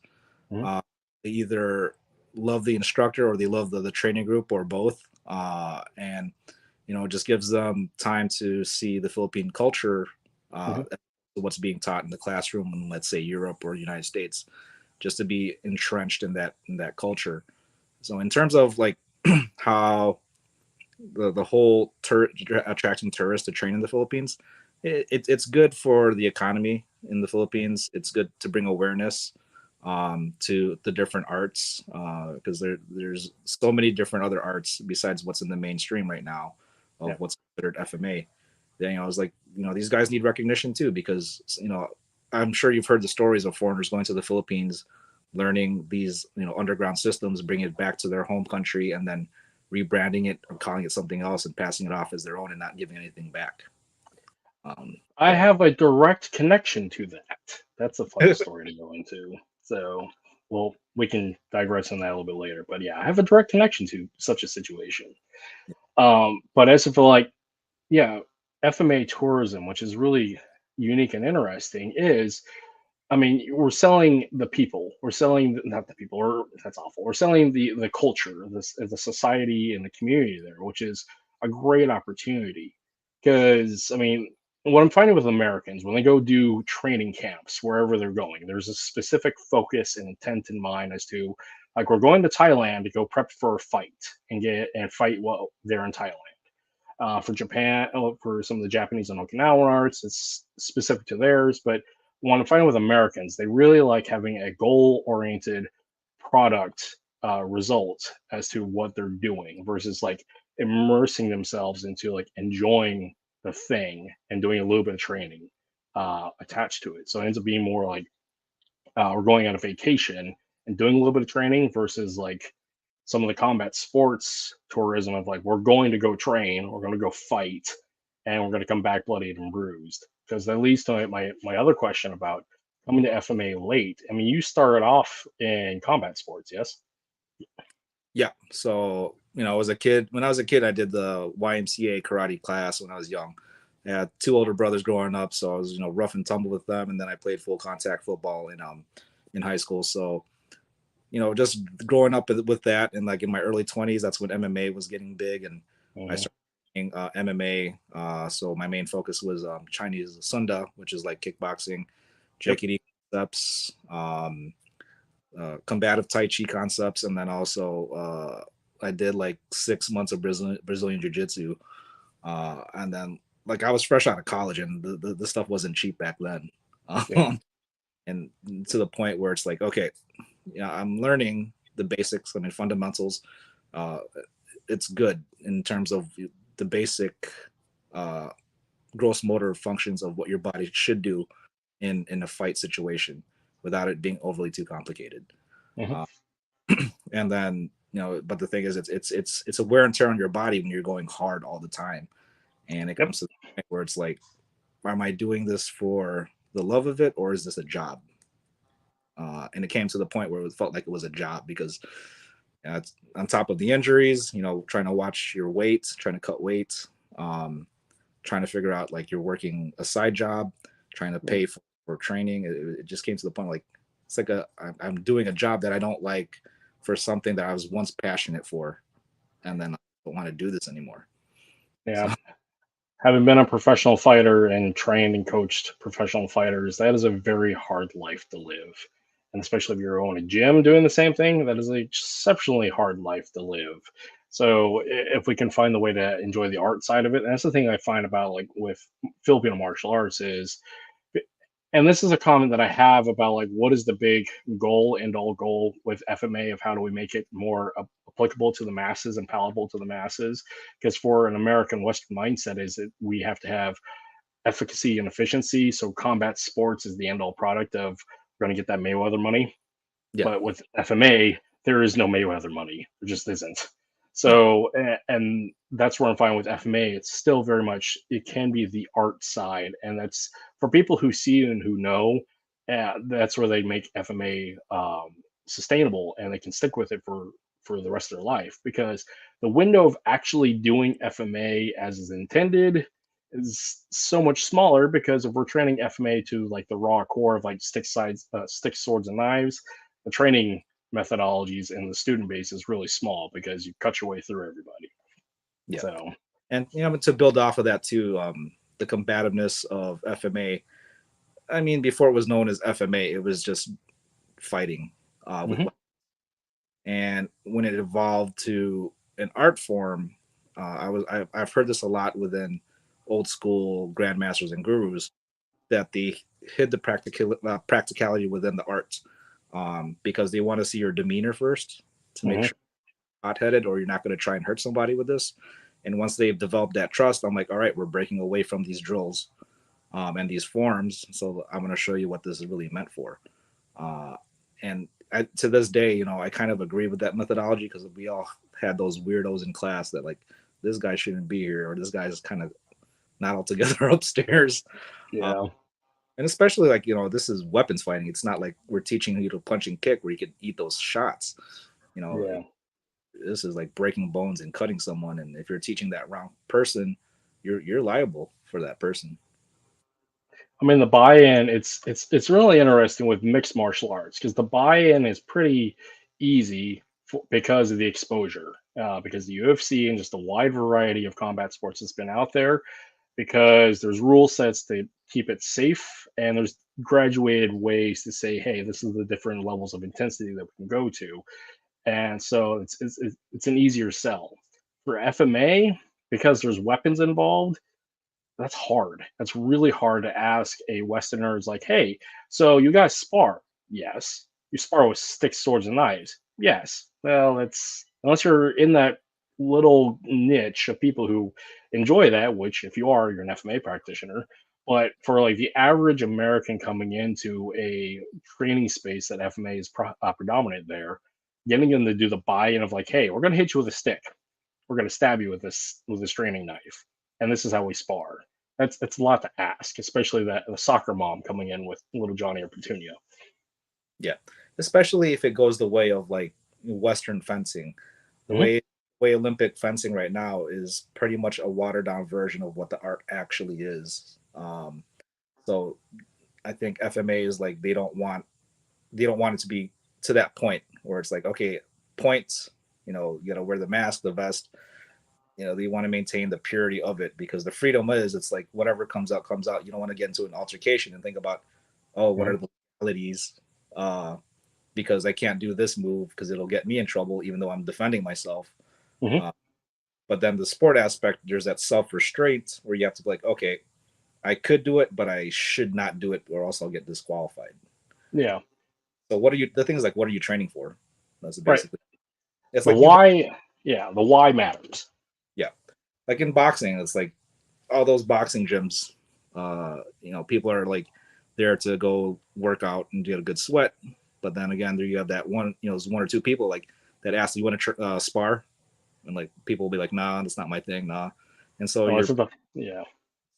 Mhm. They either love the instructor or they love the training group or both. And it just gives them time to see the Philippine culture, Mhm. what's being taught in the classroom in, let's say, Europe or United States, just to be entrenched in that culture. So in terms of like how the whole attracting tourists to train in the Philippines, it's good for the economy in the Philippines. It's good to bring awareness to the different arts, because there's so many different other arts besides what's in the mainstream right now Yeah. of what's considered FMA. Then I was like, these guys need recognition too, because I'm sure you've heard the stories of foreigners going to the Philippines, learning these underground systems, bringing it back to their home country, and then rebranding it or calling it something else and passing it off as their own and not giving anything back. I have a direct connection to that. That's a funny story to go into. So, well, we can digress on that a little bit later. But yeah, I have a direct connection to such a situation. But as for like, yeah, FMA tourism, which is really unique and interesting, is I mean, we're selling the people. We're selling not the people, or that's awful. We're selling the culture, the society, and the community there, which is a great opportunity. Because I mean, what I'm finding with Americans when they go do training camps wherever they're going, there's a specific focus and intent in mind as to like we're going to Thailand to go prep for a fight and fight well there in Thailand. For Japan, for some of the Japanese and Okinawan arts, it's specific to theirs. But when I'm finding with Americans, they really like having a goal-oriented product result as to what they're doing versus like immersing themselves into like enjoying the thing and doing a little bit of training attached to it. So it ends up being more like we're going on a vacation and doing a little bit of training versus like some of the combat sports tourism of like we're going to go train, we're going to go fight, and we're going to come back bloodied and bruised. Because that leads to my other question about coming to FMA late. I mean, you started off in combat sports, yes? Yeah. So, as a kid, when I was a kid, I did the YMCA karate class when I was young. I had two older brothers growing up, so I was, rough and tumble with them. And then I played full contact football in high school. So, just growing up with that, and like in my early 20s, that's when MMA was getting big, and I Mhm. started playing MMA. So my main focus was Chinese Sunda, which is like kickboxing, Yep. Jekiri concepts, combative Tai Chi concepts, and then also I did like 6 months of Brazilian Jiu Jitsu, and then like I was fresh out of college, and the stuff wasn't cheap back then, Yeah. and to the point where it's like, okay, I'm learning the basics. I mean, fundamentals. Uh, it's good in terms of the basic uh, gross motor functions of what your body should do in a fight situation without it being overly too complicated. Mhm. Uh, and then but the thing is, it's a wear and tear on your body when you're going hard all the time, and it Yep. comes to the point where it's like, am I doing this for the love of it, or is this a job? And it came to the point where it felt like it was a job because it's on top of the injuries, trying to watch your weight, trying to cut weight, um, trying to figure out like you're working a side job, trying to Yeah. pay for training. It just came to the point like it's like I'm doing a job that I don't like for something that I was once passionate for, and then I don't want to do this anymore. Yeah. So Having been a professional fighter and trained and coached professional fighters, that is a very hard life to live. And especially if you're owning a gym doing the same thing, that is an exceptionally hard life to live. So if we can find the way to enjoy the art side of it, and that's the thing I find about like with Filipino martial arts is and this is a comment that I have about like what is the big goal and all goal with FMA of how do we make it more applicable to the masses and palatable to the masses? Because for an American Western mindset, is that we have to have efficacy and efficiency. So combat sports is the end all product of we're going to get that Mayweather money. yeah, But with FMA, there is no Mayweather money. There just isn't. no, So, and that's where I'm fine with FMA. It's still very much, it can be the art side. And that's for people who see and who know, that's where they make FMA sustainable, and they can stick with it for the rest of their life, because the window of actually doing FMA as is intended is so much smaller, because if we're training FMA to like the raw core of like stick, swords, and knives, the training methodologies and the student base is really small because you cut your way through everybody. Yeah. So, And to build off of that too, the combativeness of FMA. I mean, before it was known as FMA, it was just fighting with. mhm, And when it evolved to an art form, I've heard this a lot within old school grandmasters and gurus, that they hid the practicality within the art, because they want to see your demeanor first to make mhm. sure you're hot headed or you're not going to try and hurt somebody with this. And once they've developed that trust, I'm like, all right, we're breaking away from these drills, and these forms. So I'm going to show you what this is really meant for. Uh, and to this day, I kind of agree with that methodology, because we all had those weirdos in class that like, this guy shouldn't be here, or this guy's kind of not altogether upstairs. Uh, Yeah, and especially like, this is weapons fighting. It's not like we're teaching you to punch and kick where you can eat those shots. You know, yeah. this is like breaking bones and cutting someone. And if you're teaching that wrong person, you're liable for that person. I mean, the buy-in, it's really interesting with mixed martial arts, because the buy-in is pretty easy because of the exposure, because the UFC and just a wide variety of combat sports that's been out there, because there's rule sets to keep it safe, and there's graduated ways to say, hey, this is the different levels of intensity that we can go to, and so it's an easier sell. For FMA, because there's weapons involved, that's hard. That's really hard to ask a Westerner. Is like, hey, so you guys spar? Yes. You spar with sticks, swords, and knives? Yes. Well, it's unless you're in that little niche of people who enjoy that, which if you are, you're an FMA practitioner. But for like the average American coming into a training space that FMA is predominant there, getting them to do the buy-in of like, hey, we're going to hit you with a stick, we're going to stab you with this training knife, and this is how we spar. That's a lot to ask, especially that the soccer mom coming in with little Johnny or Petunia. Yeah. Especially if it goes the way of like Western fencing. The Hmm. way Olympic fencing right now is pretty much a watered down version of what the art actually is. So I think FMA is like, they don't want it to be to that point where it's like, okay, points, you gotta wear the mask, the vest, they want to maintain the purity of it, because the freedom is, it's like whatever comes out comes out. You don't want to get into an altercation and think about, oh, what Hmm. are the legalities, because I can't do this move because it'll get me in trouble even though I'm defending myself. Hmm. uh, but then the sport aspect, there's that self-restraint where you have to be like, okay, I could do it but I should not do it or else I'll get disqualified. Yeah, So the thing is like, what are you training for? That's right. basically, it's The like you, why, yeah, the why matters. yeah, like in boxing, it's like all those boxing gyms, people are like there to go work out and get a good sweat. But then again, there you have that one, there's one or two people like that ask you want to spar, and like people will be like, nah, that's not my thing, nah. And so No, you're, this is the yeah.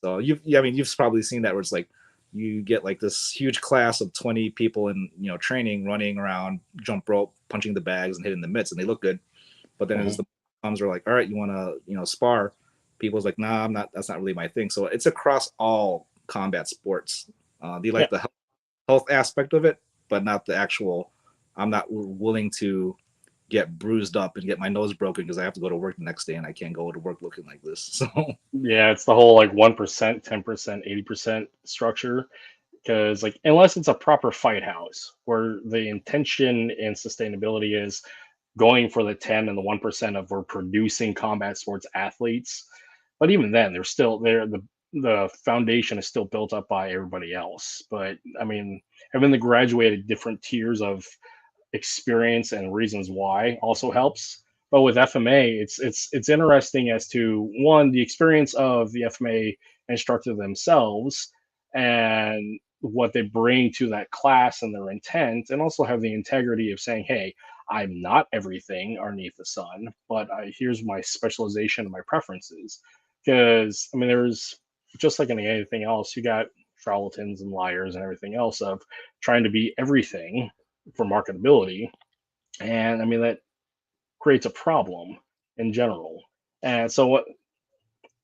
so I mean, you've probably seen that where it's like you get like this huge class of 20 people in, training, running around, jump rope, punching the bags and hitting the mitts, and they look good. But then Hmm. as the comes are like, all right, you want to, spar? People's like, nah, I'm not. That's not really my thing. So it's across all combat sports. They Yeah, like the health aspect of it, but not the actual. I'm not willing to get bruised up and get my nose broken because I have to go to work the next day and I can't go to work looking like this. So yeah, it's the whole like 1%, 10%, 80% structure. Because like unless it's a proper fight house where the intention and sustainability is going for the 10 and the 1% of we're producing combat sports athletes, but even then they're still there, the foundation is still built up by everybody else. But I mean, having the graduated different tiers of experience and reasons why also helps. But with FMA, it's interesting as to one, the experience of the FMA instructor themselves and what they bring to that class and their intent, and also have the integrity of saying, hey, I'm not everything underneath the sun, but here's my specialization and my preferences. Because I mean, there's just like anything else, you got charlatans and liars and everything else of trying to be everything for marketability. And I mean, that creates a problem in general. And so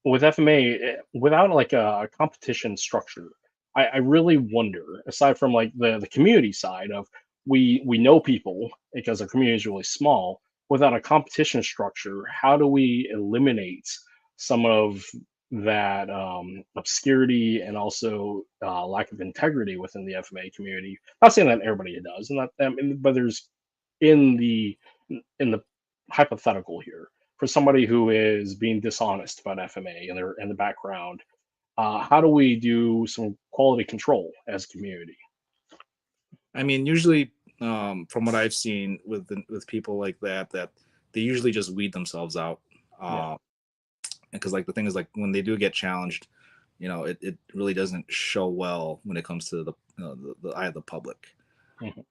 with FMA, without like a competition structure, I really wonder, aside from like the community side of we know people because our community is really small, without a competition structure, how do we eliminate some of that obscurity and also lack of integrity within the FMA community? Not saying that everybody does, and not but there's in the in the hypothetical here for somebody who is being dishonest about FMA and their in the background. How do we do some quality control as a community? I mean, usually, from what I've seen with people like that, that they usually just weed themselves out. Yeah. Because like the thing is, like when they do get challenged, it really doesn't show well when it comes to the eye of the public. Mhm.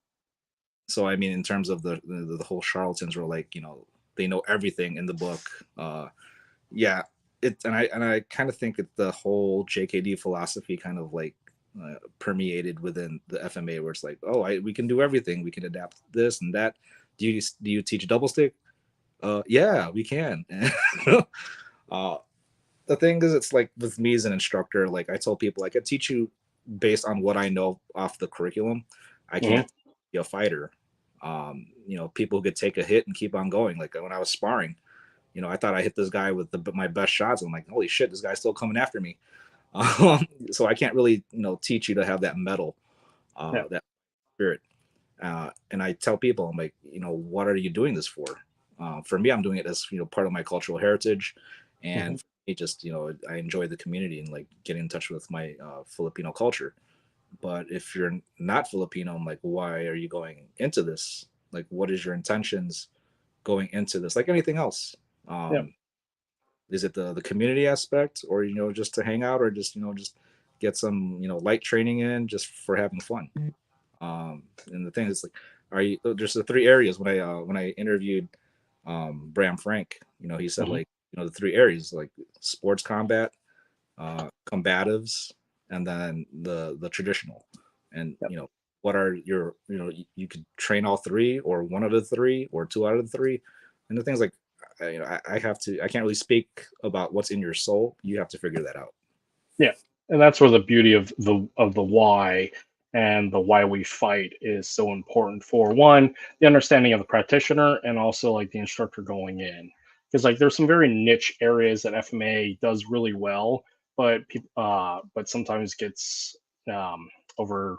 So I mean, in terms of the whole charlatans were like, they know everything in the book. Yeah, and I kind of think that the whole JKD philosophy kind of like permeated within the FMA, where it's like, oh, we can do everything, we can adapt this and that. Do you teach double stick? Yeah, we can. uh, the thing is, it's like with me as an instructor, like I tell people, I could teach you based on what I know off the curriculum. I Mhm. can't be a fighter. People who could take a hit and keep on going. Like when I was sparring, I thought I hit this guy with my best shots. I'm like, holy shit, this guy's still coming after me. So I can't really, teach you to have that metal, Yeah. that spirit. And I tell people, I'm like, what are you doing this for? For me, I'm doing it as, part of my cultural heritage. Mhm. And for me, just, I enjoy the community and like getting in touch with my Filipino culture. But if you're not Filipino, I'm like, why are you going into this? Like, what is your intentions going into this? Like anything else. Yeah. Is it the community aspect, or just to hang out, or just just get some light training in just for having fun? And the thing is, like, there's the three areas when I interviewed Bram Frank. He said Mhm. like the three areas like sports combat, combatives, and then the traditional. And Yep. what are your you could train all three, or one out of the three, or two out of the three. And the things like I can't really speak about what's in your soul. You have to figure that out. Yeah. And that's where the beauty of the why and the why we fight is so important for one, the understanding of the practitioner and also like the instructor going in. Because like there's some very niche areas that FMA does really well, but people but sometimes gets over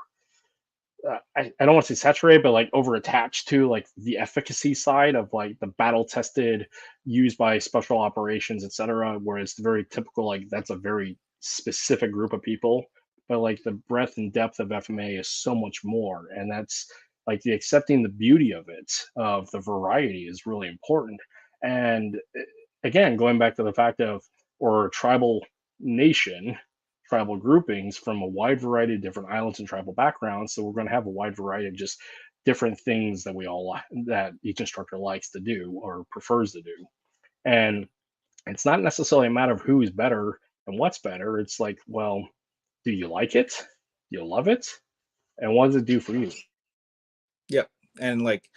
I don't want to say saturated, but like over attached to like the efficacy side of like the battle tested, used by special operations, etc. Whereas the very typical, like that's a very specific group of people. But like the breadth and depth of FMA is so much more, and that's like the accepting the beauty of it, of the variety is really important. And again, going back to the fact of or tribal nation tribal groupings from a wide variety of different islands and tribal backgrounds. So we're going to have a wide variety of just different things that that each instructor likes to do or prefers to do. And it's not necessarily a matter of who's better and what's better. It's like, well, do you like it? Do you love it? And what does it do for you? Yep. And like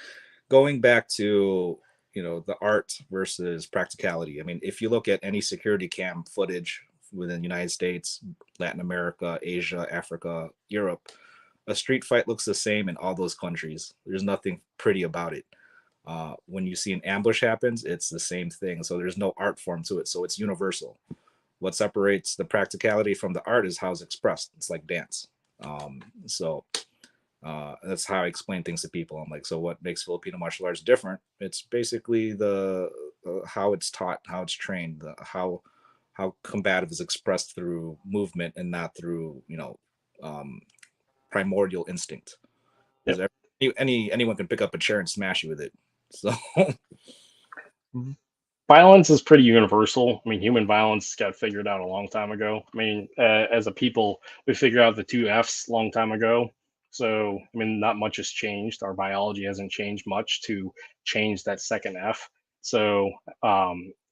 going back to the art versus practicality. I mean, if you look at any security cam footage within the United States, Latin America, Asia, Africa, Europe, a street fight looks the same in all those countries. There's nothing pretty about it. When you see an ambush happens, it's the same thing. So there's no art form to it. So it's universal. What separates the practicality from the art is how it's expressed. It's like dance. So that's how I explain things to people. I'm like, so what makes Filipino martial arts different? It's basically the how it's taught, how it's trained, how combative is expressed through movement and not through um, primordial instinct. Because Yep. anyone can pick up a chair and smash you with it. So Violence is pretty universal. I mean, human violence got figured out a long time ago. I mean, as a people, we figured out the two F's a long time ago. So, I mean, not much has changed. Our biology hasn't changed much to change that second F. So,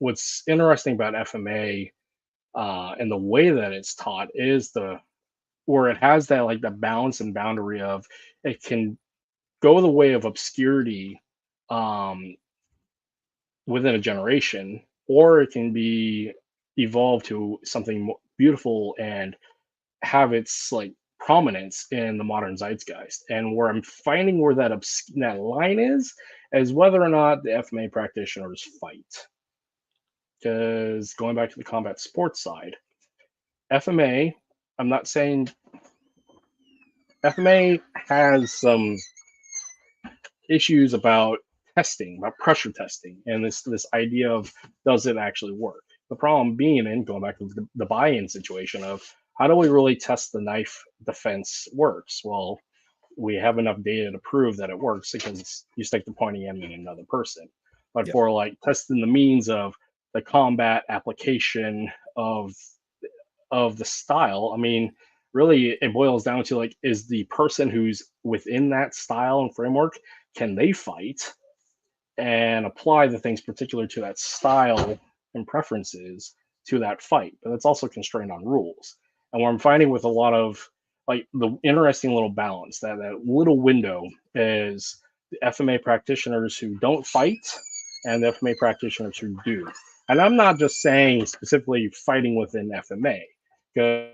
what's interesting about FMA and the way that it's taught is where it has that like the balance and boundary of it can go the way of obscurity um, within a generation, or it can be evolved to something beautiful and have its like prominence in the modern zeitgeist. And where I'm finding where that line is whether or not the FMA practitioners fight. Because going back to the combat sports side, FMA, I'm not saying FMA has some issues about testing, about pressure testing, and this idea of does it actually work? The problem being in going back to the buy-in situation of how do we really test the knife defense works? Well, we have enough data to prove that it works because you stick the pointing end in another person. But Yeah. for like testing the means of the combat application of the style, I mean, really it boils down to like, is the person who's within that style and framework, can they fight and apply the things particular to that style and preferences to that fight? But it's also constrained on rules. And what I'm finding with a lot of like the interesting little balance, that little window is the FMA practitioners who don't fight and the FMA practitioners who do. And I'm not just saying specifically fighting within FMA, because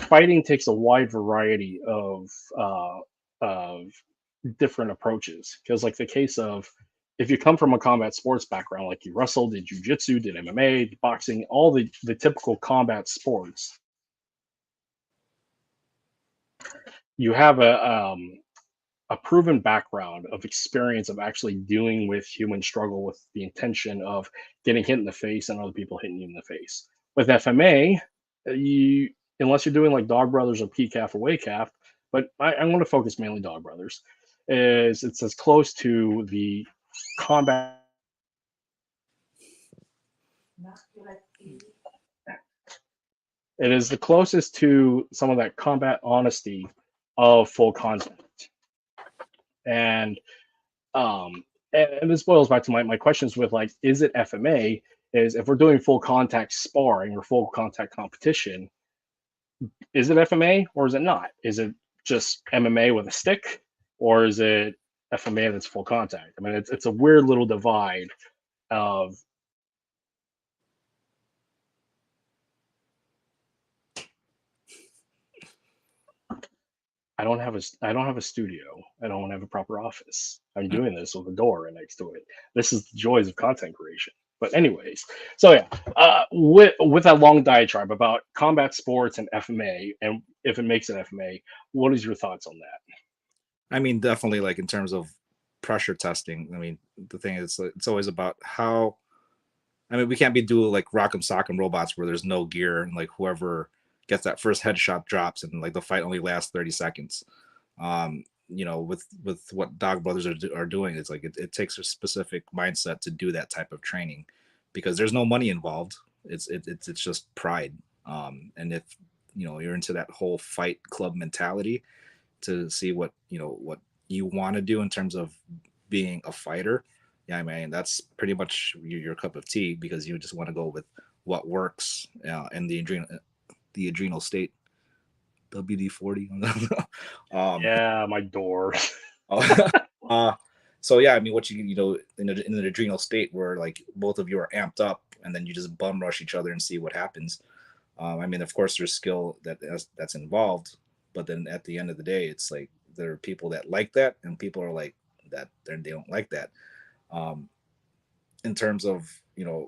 fighting takes a wide variety of different approaches. Because like the case of if you come from a combat sports background, like you wrestled, did jujitsu, did MMA, did boxing, all the typical combat sports, you have a proven background of experience of actually dealing with human struggle with the intention of getting hit in the face and other people hitting you in the face. With FMA, you unless you're doing like Dog Brothers or PCAF or WACAF, but I'm going to focus mainly Dog Brothers, is it's as close to the combat. It is the closest to some of that combat honesty of full contact. And and this boils back to my questions with like, is it FMA? Is if we're doing full contact sparring or full contact competition, is it FMA or is it not? Is it just MMA with a stick, or is it FMA that's full contact? I mean, it's a weird little divide of. I don't have a studio. I don't have a proper office. I'm doing this with a door right next to it. This is the joys of content creation. But anyways, so yeah, with that long diatribe about combat sports and FMA, and if it makes it FMA, what is your thoughts on that? I mean, definitely like in terms of pressure testing. I mean, the thing is, it's always about how. I mean, we can't be doing like Rock'em Sock'em Robots where there's no gear and like whoever gets that first headshot drops and like the fight only lasts 30 seconds. You know, with what Dog Brothers are doing, it's like it takes a specific mindset to do that type of training because there's no money involved. It's just pride. And if you know you're into that whole fight club mentality to see what what you want to do in terms of being a fighter, yeah, I mean that's pretty much your cup of tea because you just want to go with what works and the adrenal state. WD-40. Yeah, my door. uh, so yeah, I mean, what you know in an adrenal state where like both of you are amped up, and then you just bum rush each other and see what happens. I mean, of course, there's skill that's involved, but then at the end of the day, it's like there are people that like that, and people are like that they don't like that. Um, in terms of your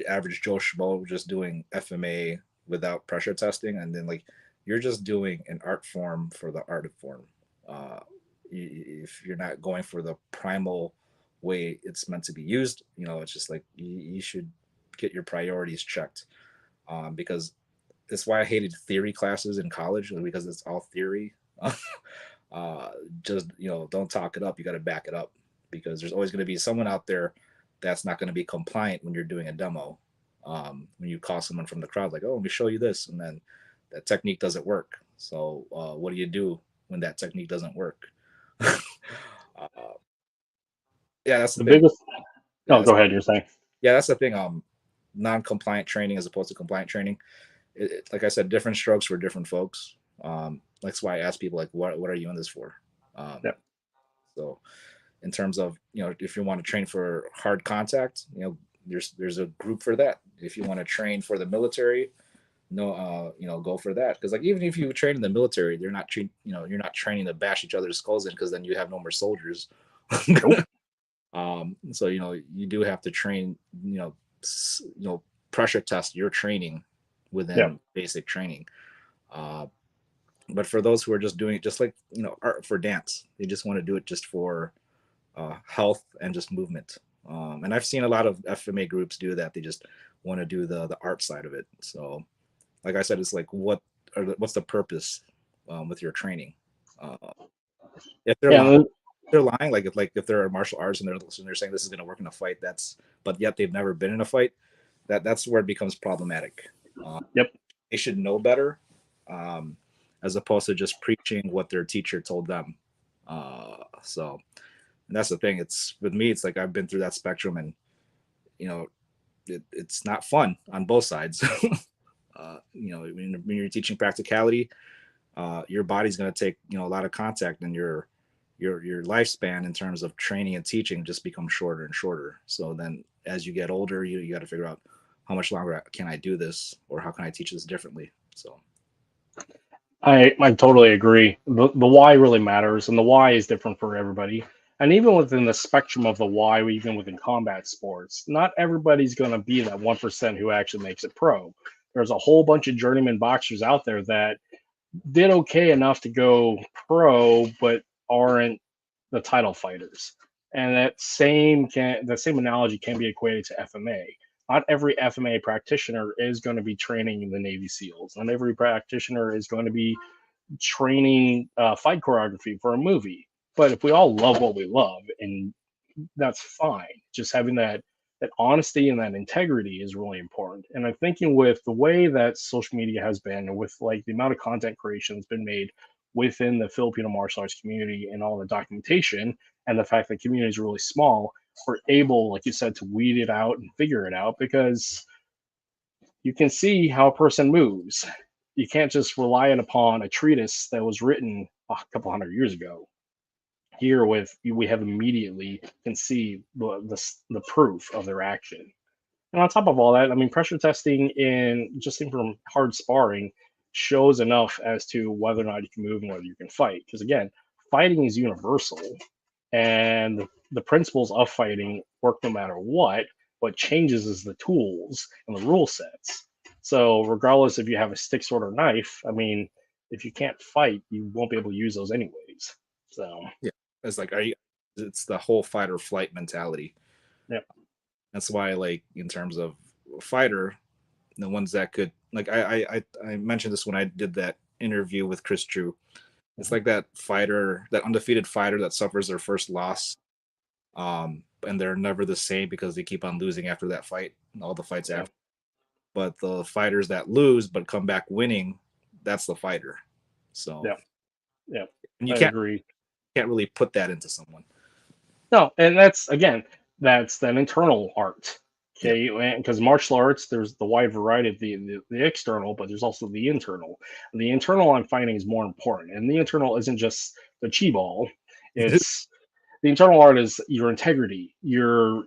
average Joe Schmo just doing FMA without pressure testing, and then like you're just doing an art form for the art form. Uh, if you're not going for the primal way it's meant to be used, it's just like you should get your priorities checked. Because that's why I hated theory classes in college because it's all theory. Just don't talk it up. You got to back it up because there's always going to be someone out there that's not going to be compliant when you're doing a demo. When you call someone from the crowd, like, oh, let me show you this, and then that technique doesn't work. So what do you do when that technique doesn't work? Yeah, that's the The thing. biggest. Yeah, No, go ahead. You're saying. yeah, that's the thing. non-compliant training as opposed to compliant training. Like I said, different strokes for different folks. That's why I ask people, like, what are you in this for? Yep. So in terms of, if you want to train for hard contact, there's a group for that. If you want to train for the military, go for that. Because like, even if you train in the military, you're not training to bash each other's skulls in, because then you have no more soldiers. Nope. So you do have to train, pressure test your training within basic training. But for those who are just doing it, just like art for dance, they just want to do it just for health and just movement. And I've seen a lot of FMA groups do that. They just want to do the art side of it. So, like I said, it's like, what's the purpose with your training? If they're lying, like if they're a martial arts and they're saying this is going to work in a fight, but yet they've never been in a fight, that's where it becomes problematic. They should know better, as opposed to just preaching what their teacher told them. And that's the thing. It's with me. It's like, I've been through that spectrum, and it's not fun on both sides. When you're teaching practicality, your body's going to take a lot of contact, and your lifespan in terms of training and teaching just becomes shorter and shorter. So then, as you get older, you got to figure out, how much longer can I do this, or how can I teach this differently? So. I totally agree. The why really matters, and the why is different for everybody. And even within the spectrum of the why, even within combat sports, not everybody's going to be that 1% who actually makes it pro. There's a whole bunch of journeyman boxers out there that did okay enough to go pro, but aren't the title fighters. And that same analogy can be equated to FMA. Not every FMA practitioner is going to be training in the Navy SEALs. Not every practitioner is going to be training fight choreography for a movie. But if we all love what we love, and that's fine. Just having that honesty and that integrity is really important. And I'm thinking, with the way that social media has been, and with like the amount of content creation that's been made within the Filipino martial arts community, and all the documentation, and the fact that the community is really small, we're able, like you said, to weed it out and figure it out, because you can see how a person moves. You can't just rely upon a treatise that was written a couple hundred years ago. Here, we have immediately can see the proof of their action. And on top of all that, I mean, pressure testing in just from hard sparring shows enough as to whether or not you can move and whether you can fight. Because again, fighting is universal, and the principles of fighting work no matter what. What changes is the tools and the rule sets. So regardless if you have a stick, sword, or knife, I mean, if you can't fight, you won't be able to use those anyways. So yeah, it's like, it's the whole fight or flight mentality. Yep. That's why, like, in terms of fighter, the ones that could, like, I mentioned this when I did that interview with Chris Drew. It's like that fighter, that undefeated fighter that suffers their first loss, and they're never the same because they keep on losing after that fight, all the fights after. But the fighters that lose but come back winning, that's the fighter. So yeah, and I agree. Can't really put that into someone. No, and that's an internal art. Okay, because martial arts, there's the wide variety of the external, but there's also the internal. And the internal I'm finding is more important, and the internal isn't just the chi ball. It's the internal art is your integrity, your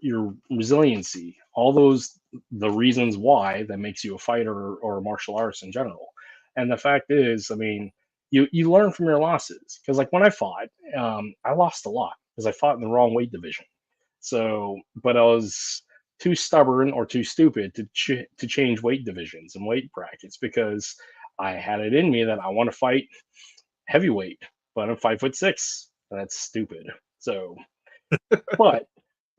resiliency, all those, the reasons why that makes you a fighter or a martial artist in general. And the fact is, I mean, you learn from your losses, because like when I fought, I lost a lot because I fought in the wrong weight division. So, but I was too stubborn or too stupid to change weight divisions and weight brackets, because I had it in me that I want to fight heavyweight, but I'm 5'6", and that's stupid. So, but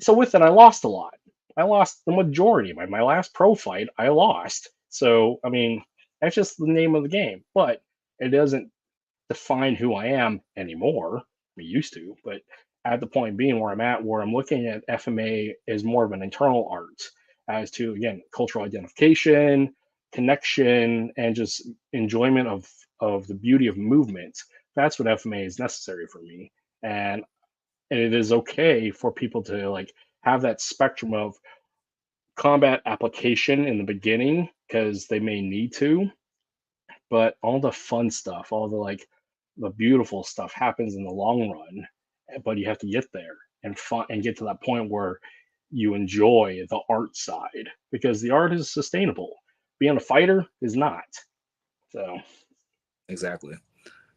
so with it, I lost a lot. I lost the majority of my last pro fight. I lost. So I mean, that's just the name of the game. But it doesn't define who I am anymore. We used to, but at the point being where I'm at, where I'm looking at FMA is more of an internal art, as to, again, cultural identification, connection, and just enjoyment of the beauty of movement. That's what FMA is necessary for me. And it is okay for people to like have that spectrum of combat application in the beginning because they may need to, but all the fun stuff, all the like the beautiful stuff happens in the long run. But you have to get there and and get to that point where you enjoy the art side because the art is sustainable. Being a fighter is not. So Exactly.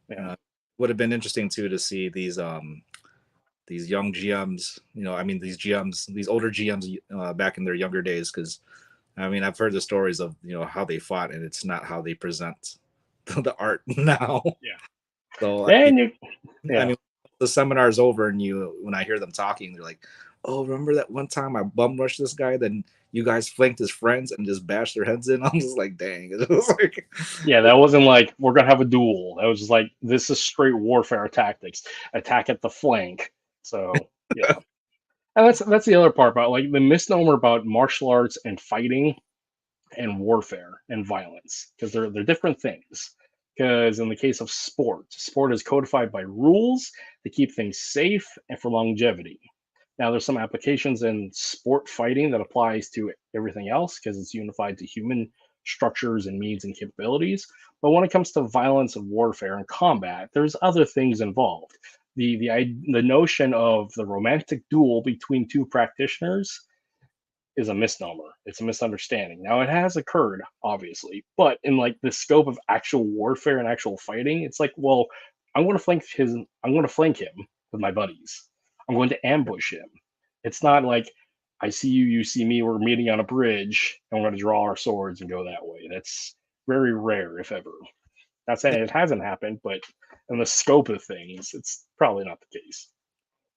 yeah, Would have been interesting too to see these young GMs, I mean these GMs, these older GMs back in their younger days, because I mean I've heard the stories of how they fought, and it's not how they present the art now. yeah, So and you, I yeah. mean, the seminar's over, and when I hear them talking, they're like, "Oh, remember that one time I bum rushed this guy? Then you guys flanked his friends and just bashed their heads in." I'm just like, "Dang!" It was like, Yeah, that wasn't like we're gonna have a duel. That was just like this is straight warfare tactics. Attack at the flank. So yeah. And that's the other part about like the misnomer about martial arts and fighting and warfare and violence because they're different things. Because in the case of sport is codified by rules to keep things safe and for longevity. Now, there's some applications in sport fighting that applies to everything else because it's unified to human structures and needs and capabilities. But when it comes to violence and warfare and combat, there's other things involved. The notion of the romantic duel between two practitioners is a misnomer. It's a misunderstanding. Now it has occurred, obviously, but in like the scope of actual warfare and actual fighting, it's like, well, I'm going to flank him with my buddies. I'm going to ambush him. It's not like I see you, you see me, we're meeting on a bridge, and we're going to draw our swords and go that way. That's very rare, if ever. Not saying it hasn't happened, but in the scope of things, it's probably not the case.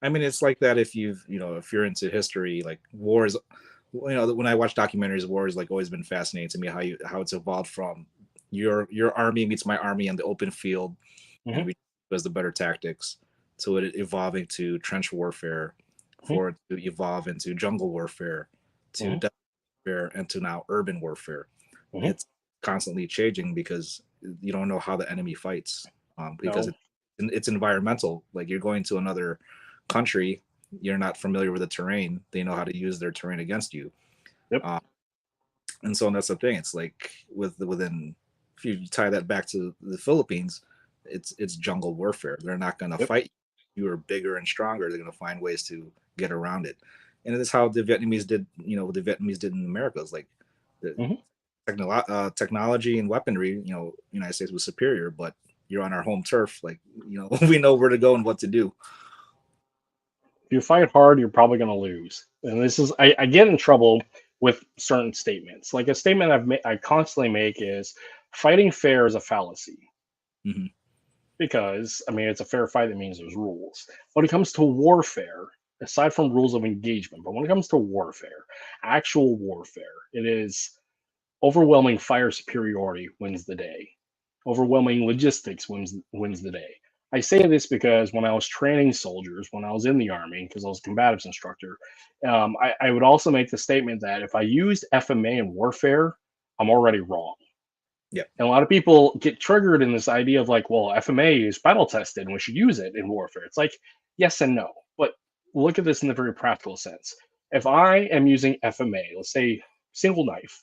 I mean, it's like that if if you're into history, like wars. When I watch documentaries, war has like always been fascinating to me. How it's evolved from your army meets my army on the open field, and Hmm. we does the better tactics, to it evolving to trench warfare, Hmm. for it to evolve into jungle warfare, to Hmm. desert warfare, and to now urban warfare. Hmm. It's constantly changing because you don't know how the enemy fights, because No. it's environmental. Like you're going to another country, you're not familiar with the terrain. They know how to use their terrain against you. Yep. Um, and so that's the thing. It's like within, if you tie that back to the Philippines, it's jungle warfare. They're not going to Yep. fight you. You are bigger and stronger. They're going to find ways to get around it. And it's how the Vietnamese did. What the Vietnamese did in America is like the Hmm. technology and weaponry. United States was superior, but you're on our home turf. Like we know where to go and what to do. If you fight hard, you're probably going to lose. And this is, I get in trouble with certain statements. Like a statement I constantly make is fighting fair is a fallacy Hmm. because, I mean, it's a fair fight. That means there's rules. When it comes to warfare, aside from rules of engagement, but when it comes to warfare, actual warfare, it is overwhelming fire superiority wins the day. Overwhelming logistics wins the day. I say this because when I was training soldiers, when I was in the army, because I was a combatives instructor, I would also make the statement that if I used FMA in warfare, I'm already wrong. Yeah. And a lot of people get triggered in this idea of like, well, FMA is battle tested and we should use it in warfare. It's like, yes and no. But look at this in the very practical sense. If I am using FMA, let's say single knife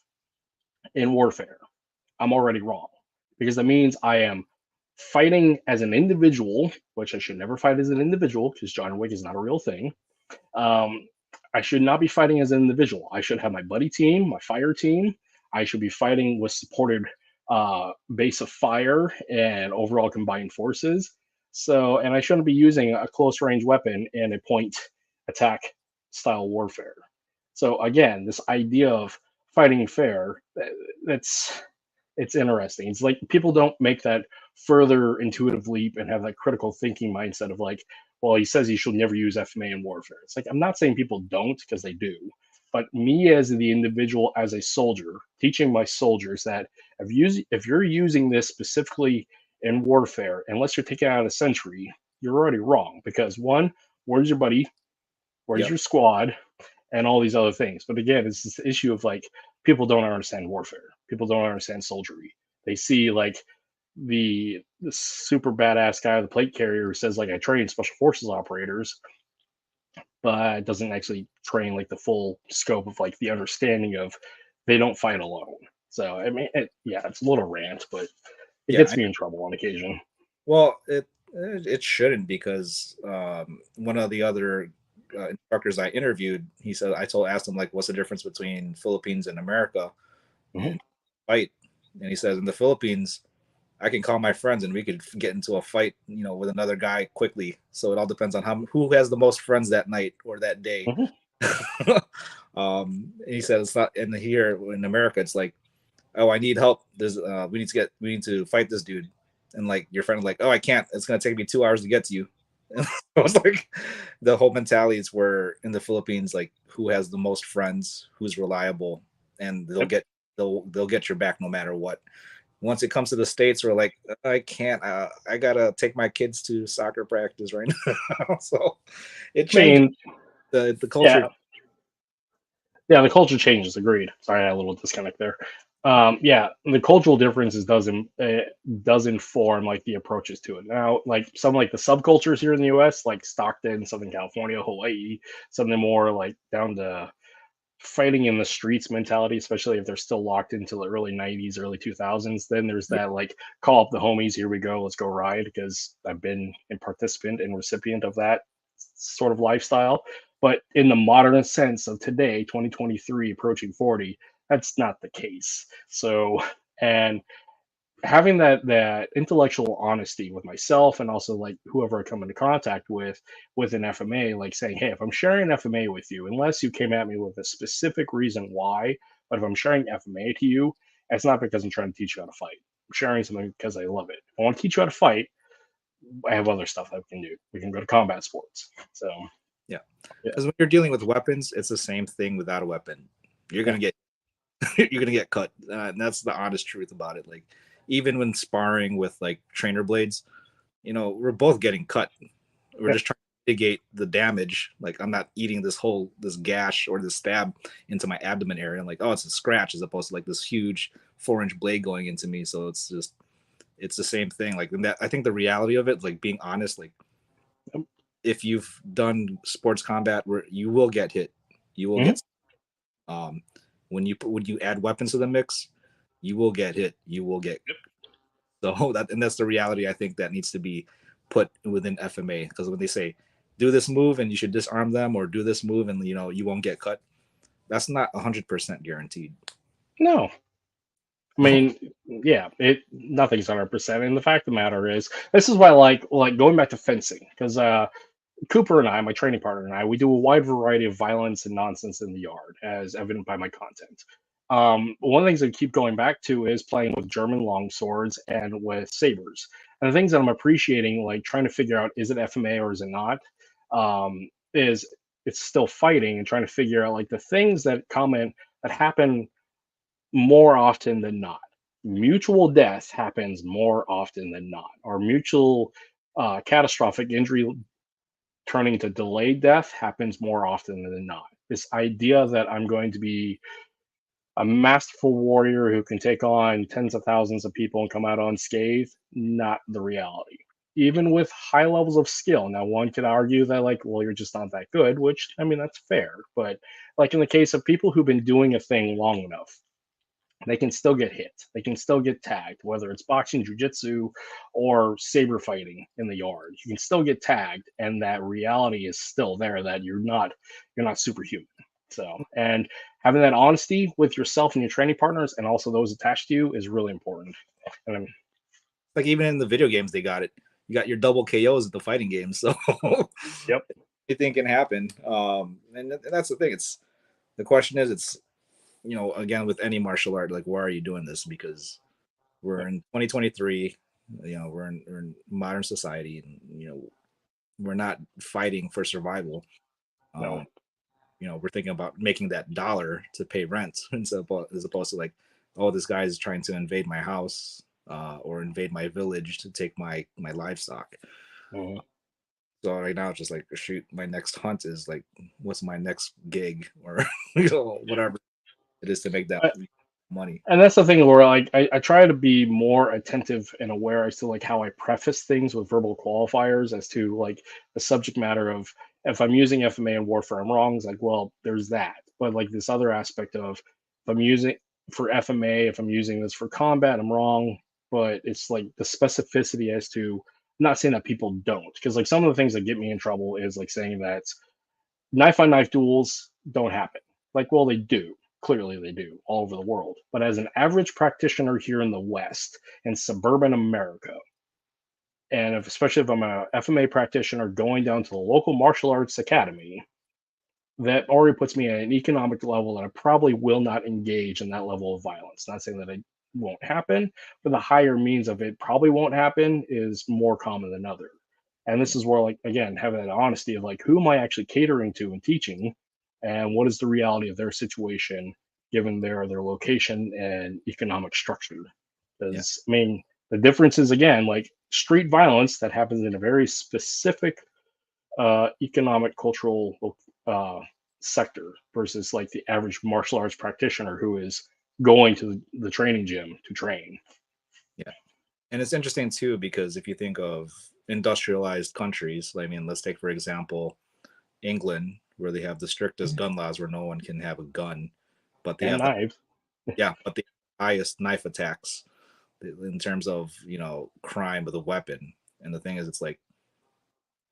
in warfare, I'm already wrong because that means I am fighting as an individual, which I should never fight as an individual because John Wick is not a real thing. Um, I should not be fighting as an individual. I should have my buddy team, my fire team. I should be fighting with supported base of fire and overall combined forces. So, and I shouldn't be using a close range weapon in a point attack style warfare. So, again, this idea of fighting fair, that's it's interesting. It's like people don't make that further intuitive leap and have that critical thinking mindset of like, well, he says you should never use FMA in warfare. It's like I'm not saying people don't because they do, but me as the individual, as a soldier, teaching my soldiers that if you're using this specifically in warfare, unless you're taking out a sentry, you're already wrong because one, where's your buddy? Where's Yep. your squad? And all these other things. But again, it's this issue of like people don't understand warfare. People don't understand soldiery. They see like the super badass guy, the plate carrier, who says like I train special forces operators, but it doesn't actually train like the full scope of like the understanding of they don't fight alone. So I mean, yeah, it's a little rant, but it Yeah, gets me in trouble on occasion. well, it shouldn't, because one of the other instructors I interviewed, he said, asked him like, what's the difference between Philippines and America Mhm. in fight, and he says in the Philippines, I can call my friends and we could get into a fight, with another guy quickly. So it all depends on who has the most friends that night or that day. Mhm. He said it's not. And here in America, it's like, oh, I need help. We need to fight this dude, and like your friend, like, oh, I can't. It's gonna take me 2 hours to get to you. I was like, the whole mentality is where in the Philippines, like, who has the most friends, who's reliable, and Yep. they'll get your back no matter what. Once it comes to the States, we're like, I can't. I gotta take my kids to soccer practice right now. So it I changed mean, the culture. yeah, yeah, the culture changes. Agreed. Sorry, I had a little disconnect there. Yeah, the cultural differences does inform like the approaches to it. Now, like some like the subcultures here in the U.S., like Stockton, Southern California, Hawaii, something more like down to fighting in the streets mentality, especially if they're still locked into the early 90s, early 2000s. Then there's Yeah, that like call up the homies, here we go, let's go ride, because I've been a participant and recipient of that sort of lifestyle. But in the modern sense of today, 2023, approaching 40, that's not the case. So, and having that intellectual honesty with myself and also like whoever I come into contact with an FMA, like saying, hey, if I'm sharing an FMA with you, unless you came at me with a specific reason why, but if I'm sharing FMA to you, it's not because I'm trying to teach you how to fight. I'm sharing something because I love it. If I want to teach you how to fight, I have other stuff that we can do. We can go to combat sports. So yeah. yeah, Because when you're dealing with weapons, it's the same thing without a weapon. You're yeah. gonna get you're gonna get cut, and that's the honest truth about it. Like, even when sparring with like trainer blades, we're both getting cut. We're Yeah. just trying to mitigate the damage. Like, I'm not eating this gash or this stab into my abdomen area. I'm like, oh, it's a scratch, as opposed to like this huge 4-inch blade going into me. So it's the same thing. Like, and that, I think the reality of it, like being honest, like Yep. if you've done sports combat, where you will get hit, you will Mhm. get um when you add weapons to the mix, you will get hit, you will get so that's the reality I think that needs to be put within FMA, because when they say do this move and you should disarm them, or do this move and you won't get cut, that's not 100% guaranteed. No, I mean, yeah, it nothing's 100%. And the fact of the matter is, this is why I like going back to fencing, because Cooper and I, my training partner and I, we do a wide variety of violence and nonsense in the yard, as evident by my content. One of the things I keep going back to is playing with German longswords and with sabers. And the things that I'm appreciating, like trying to figure out, is it FMA or is it not, is it's still fighting and trying to figure out like the things that happen more often than not. Mutual death happens more often than not, or mutual catastrophic injury turning to delayed death happens more often than not. This idea that I'm going to be a masterful warrior who can take on tens of thousands of people and come out unscathed, not the reality. Even with high levels of skill. Now, one could argue that, like, well, you're just not that good, which, I mean, that's fair. But, like, in the case of people who've been doing a thing long enough, they can still get hit. They can still get tagged, whether it's boxing, jujitsu, or saber fighting in the yard. You can still get tagged, and that reality is still there that you're not superhuman. So, and having that honesty with yourself and your training partners, and also those attached to you, is really important. And Like, even in the video games, they got it. You got your double KOs at the fighting games, so yep, anything can happen. And that's the thing. It's the question is, it's again, with any martial art, like, why are you doing this? Because we're yep, in 2023. We're in modern society, and we're not fighting for survival. no, Um, we're thinking about making that dollar to pay rent, and so as opposed to like, oh, this guy is trying to invade my house, or invade my village to take my livestock. mhm. So right now it's just like, shoot, my next hunt is like, what's my next gig, or whatever it is to make that money. And that's the thing where like I try to be more attentive and aware as to like how I preface things with verbal qualifiers as to like the subject matter of If I'm using FMA in warfare, I'm wrong. It's like, well, there's that. But like this other aspect of if I'm using for FMA, if I'm using this for combat, I'm wrong. But it's like the specificity as to, I'm not saying that people don't, because like some of the things that get me in trouble is like saying that knife on knife duels don't happen. Like, well, they do. Clearly, they do all over the world. But as an average practitioner here in the West, in suburban America, and if, especially if I'm a FMA practitioner going down to the local martial arts academy, that already puts me at an economic level that I probably will not engage in that level of violence. Not saying that it won't happen, but the higher means of it probably won't happen is more common than other. And this is where, like, again, having that honesty of like, who am I actually catering to and teaching, and what is the reality of their situation given their location and economic structure? Yeah. Because I mean, the difference is again like street violence that happens in a very specific economic cultural uh, sector versus like the average martial arts practitioner who is going to the training gym to train. Yeah. And it's interesting too, because if you think of industrialized countries, I mean, let's take, for example, England, where they have the strictest gun laws where no one can have a gun, but they And have the, knives. yeah, but the highest knife attacks in terms of, crime with a weapon. And the thing is, it's like,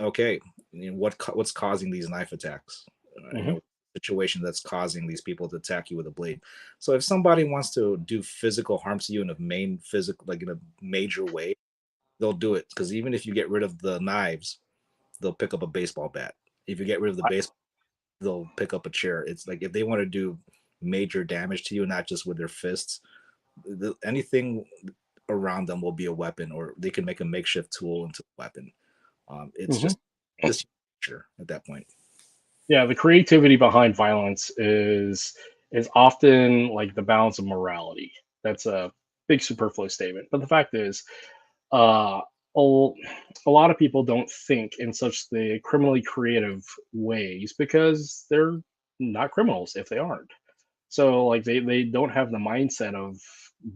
okay, what's causing these knife attacks? Hmm. Situation that's causing these people to attack you with a blade. So if somebody wants to do physical harm to you in a main physical, like in a major way, they'll do it, because even if you get rid of the knives, they'll pick up a baseball bat. If you get rid of the baseball, they'll pick up a chair. It's like if they want to do major damage to you, not just with their fists, anything around them will be a weapon, or they can make a makeshift tool into a weapon. It's Hmm. just this nature at that point. Yeah, the creativity behind violence is often like the balance of morality. That's a big superfluous statement, but the fact is, uh, a, a lot of people don't think in such the criminally creative ways because they're not criminals if they aren't. So like they don't have the mindset of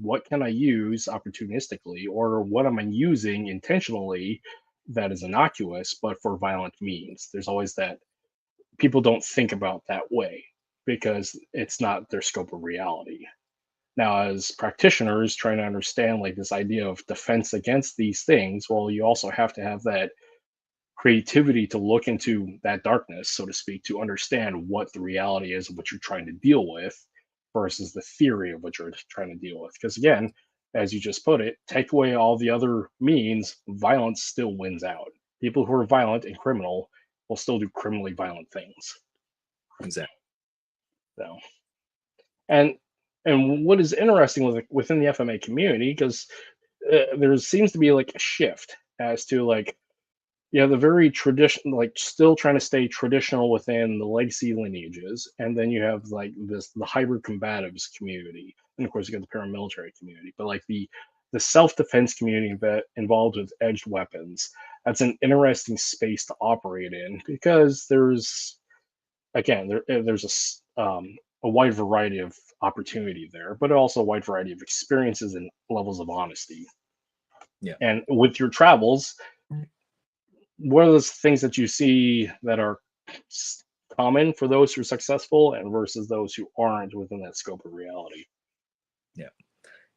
what can I use opportunistically or what am I using intentionally that is innocuous but for violent means. There's always that people don't think about that way because it's not their scope of reality. Now, as practitioners trying to understand like this idea of defense against these things, well, you also have to have that creativity to look into that darkness, so to speak, to understand what the reality is of what you're trying to deal with versus the theory of what you're trying to deal with. Because again, as you just put it, take away all the other means, violence still wins out. People who are violent and criminal will still do criminally violent things. Exactly. So, and and what is interesting within the FMA community, because there seems to be like a shift as to like the very traditional, like still trying to stay traditional within the legacy lineages, and then you have like the hybrid combatives community, and of course you got the paramilitary community, but like the self-defense community that involved with edged weapons. That's an interesting space to operate in because there's again there's a wide variety of opportunity there, but also a wide variety of experiences and levels of honesty. Yeah. And with your travels, what are those things that you see that are common for those who are successful and versus those who aren't within that scope of reality? Yeah.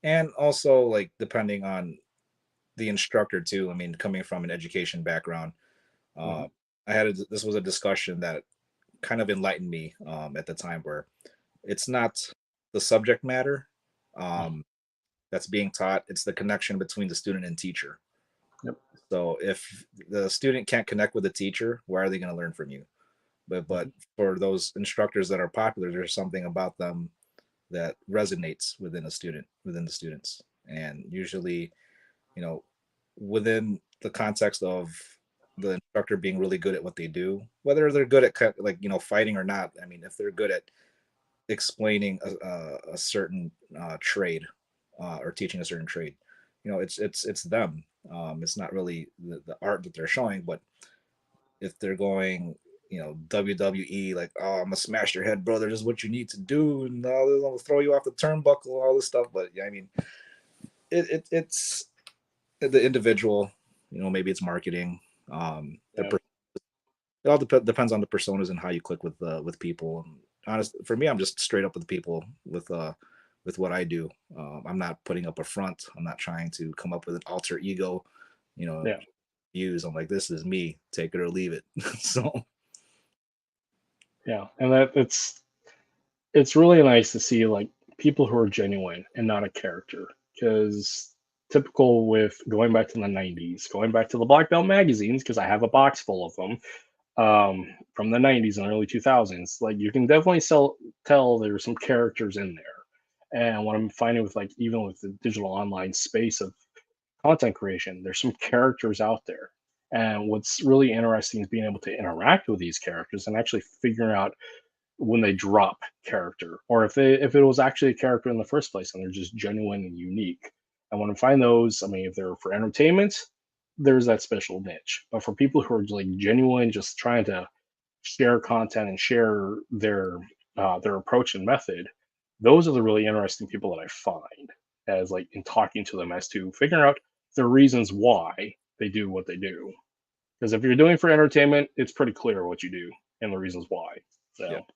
And also, like, depending on the instructor too. I mean, coming from an education background, Hmm. uh, this was a discussion that kind of enlightened me at the time, where it's not the subject matter um, that's being taught; it's the connection between the student and teacher. Yep. So if the student can't connect with the teacher, why are they going to learn from you? But Hmm. for those instructors that are popular, there's something about them that resonates within the students, and usually, you know, within the context of the instructor being really good at what they do, whether they're good at like, fighting or not. I mean, if they're good at explaining a certain trade, or teaching a certain trade, it's them. It's not really the art that they're showing, but if they're going, WWE, like, oh, I'm gonna smash your head, brother. This is what you need to do, and all this, I'm gonna throw you off the turnbuckle, all this stuff. But yeah, I mean, it's the individual. Maybe it's marketing. Their Yeah. it all depends on the personas and how you click with people. And honestly, for me, I'm just straight up with people with what I do. I'm not putting up a front. I'm not trying to come up with an alter ego, you know, Yeah. views. I'm like, this is me, take it or leave it. So Yeah. And it's really nice to see like people who are genuine and not a character. Because typical with going back to the 90s, going back to the black belt magazines, because I have a box full of them from the 90s and early 2000s, like you can definitely tell there's some characters in there. And what I'm finding with like even with the digital online space of content creation, there's some characters out there. And what's really interesting is being able to interact with these characters and actually figuring out when they drop character, or if it was actually a character in the first place and they're just genuine and unique. And when I find those, I mean, if they're for entertainment, there's that special niche. But for people who are like genuine, just trying to share content and share their approach and method, those are the really interesting people that I find as like in talking to them as to figuring out the reasons why they do what they do. Because if you're doing for entertainment, it's pretty clear what you do and the reasons why. yeah. So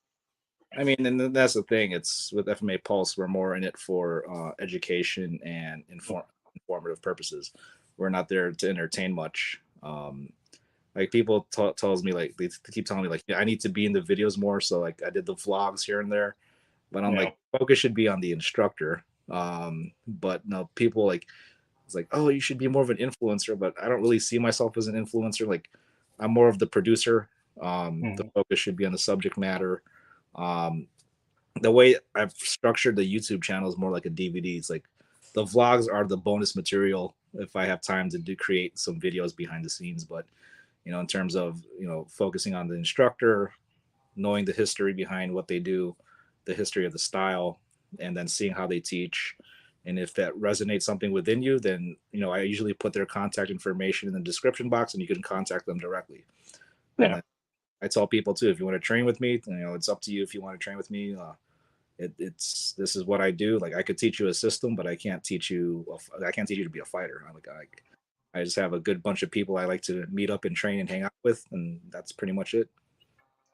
I mean, and that's the thing. It's with FMA Pulse, we're more in it for education and informative purposes. We're not there to entertain much. Like people tells me like they keep telling me like, yeah, I need to be in the videos more. So like I did the vlogs here and there, but I'm yeah, like focus should be on the instructor. But no, people like it's like, oh, you should be more of an influencer, but I don't really see myself as an influencer. Like I'm more of the producer. The mhm, focus should be on the subject matter. Um, the way I've structured the YouTube channel is more like a DVD. It's like the vlogs are the bonus material if I have time to create some videos behind the scenes. But in terms of focusing on the instructor, knowing the history behind what they do, the history of the style, and then seeing how they teach. And if that resonates something within you, then I usually put their contact information in the description box, and you can contact them directly. And yeah. then I tell people too, if you want to train with me, it's up to you if you want to train with me. This is what I do. Like I could teach you a system, but I can't teach you to be a fighter. I just have a good bunch of people I like to meet up and train and hang out with, and that's pretty much it.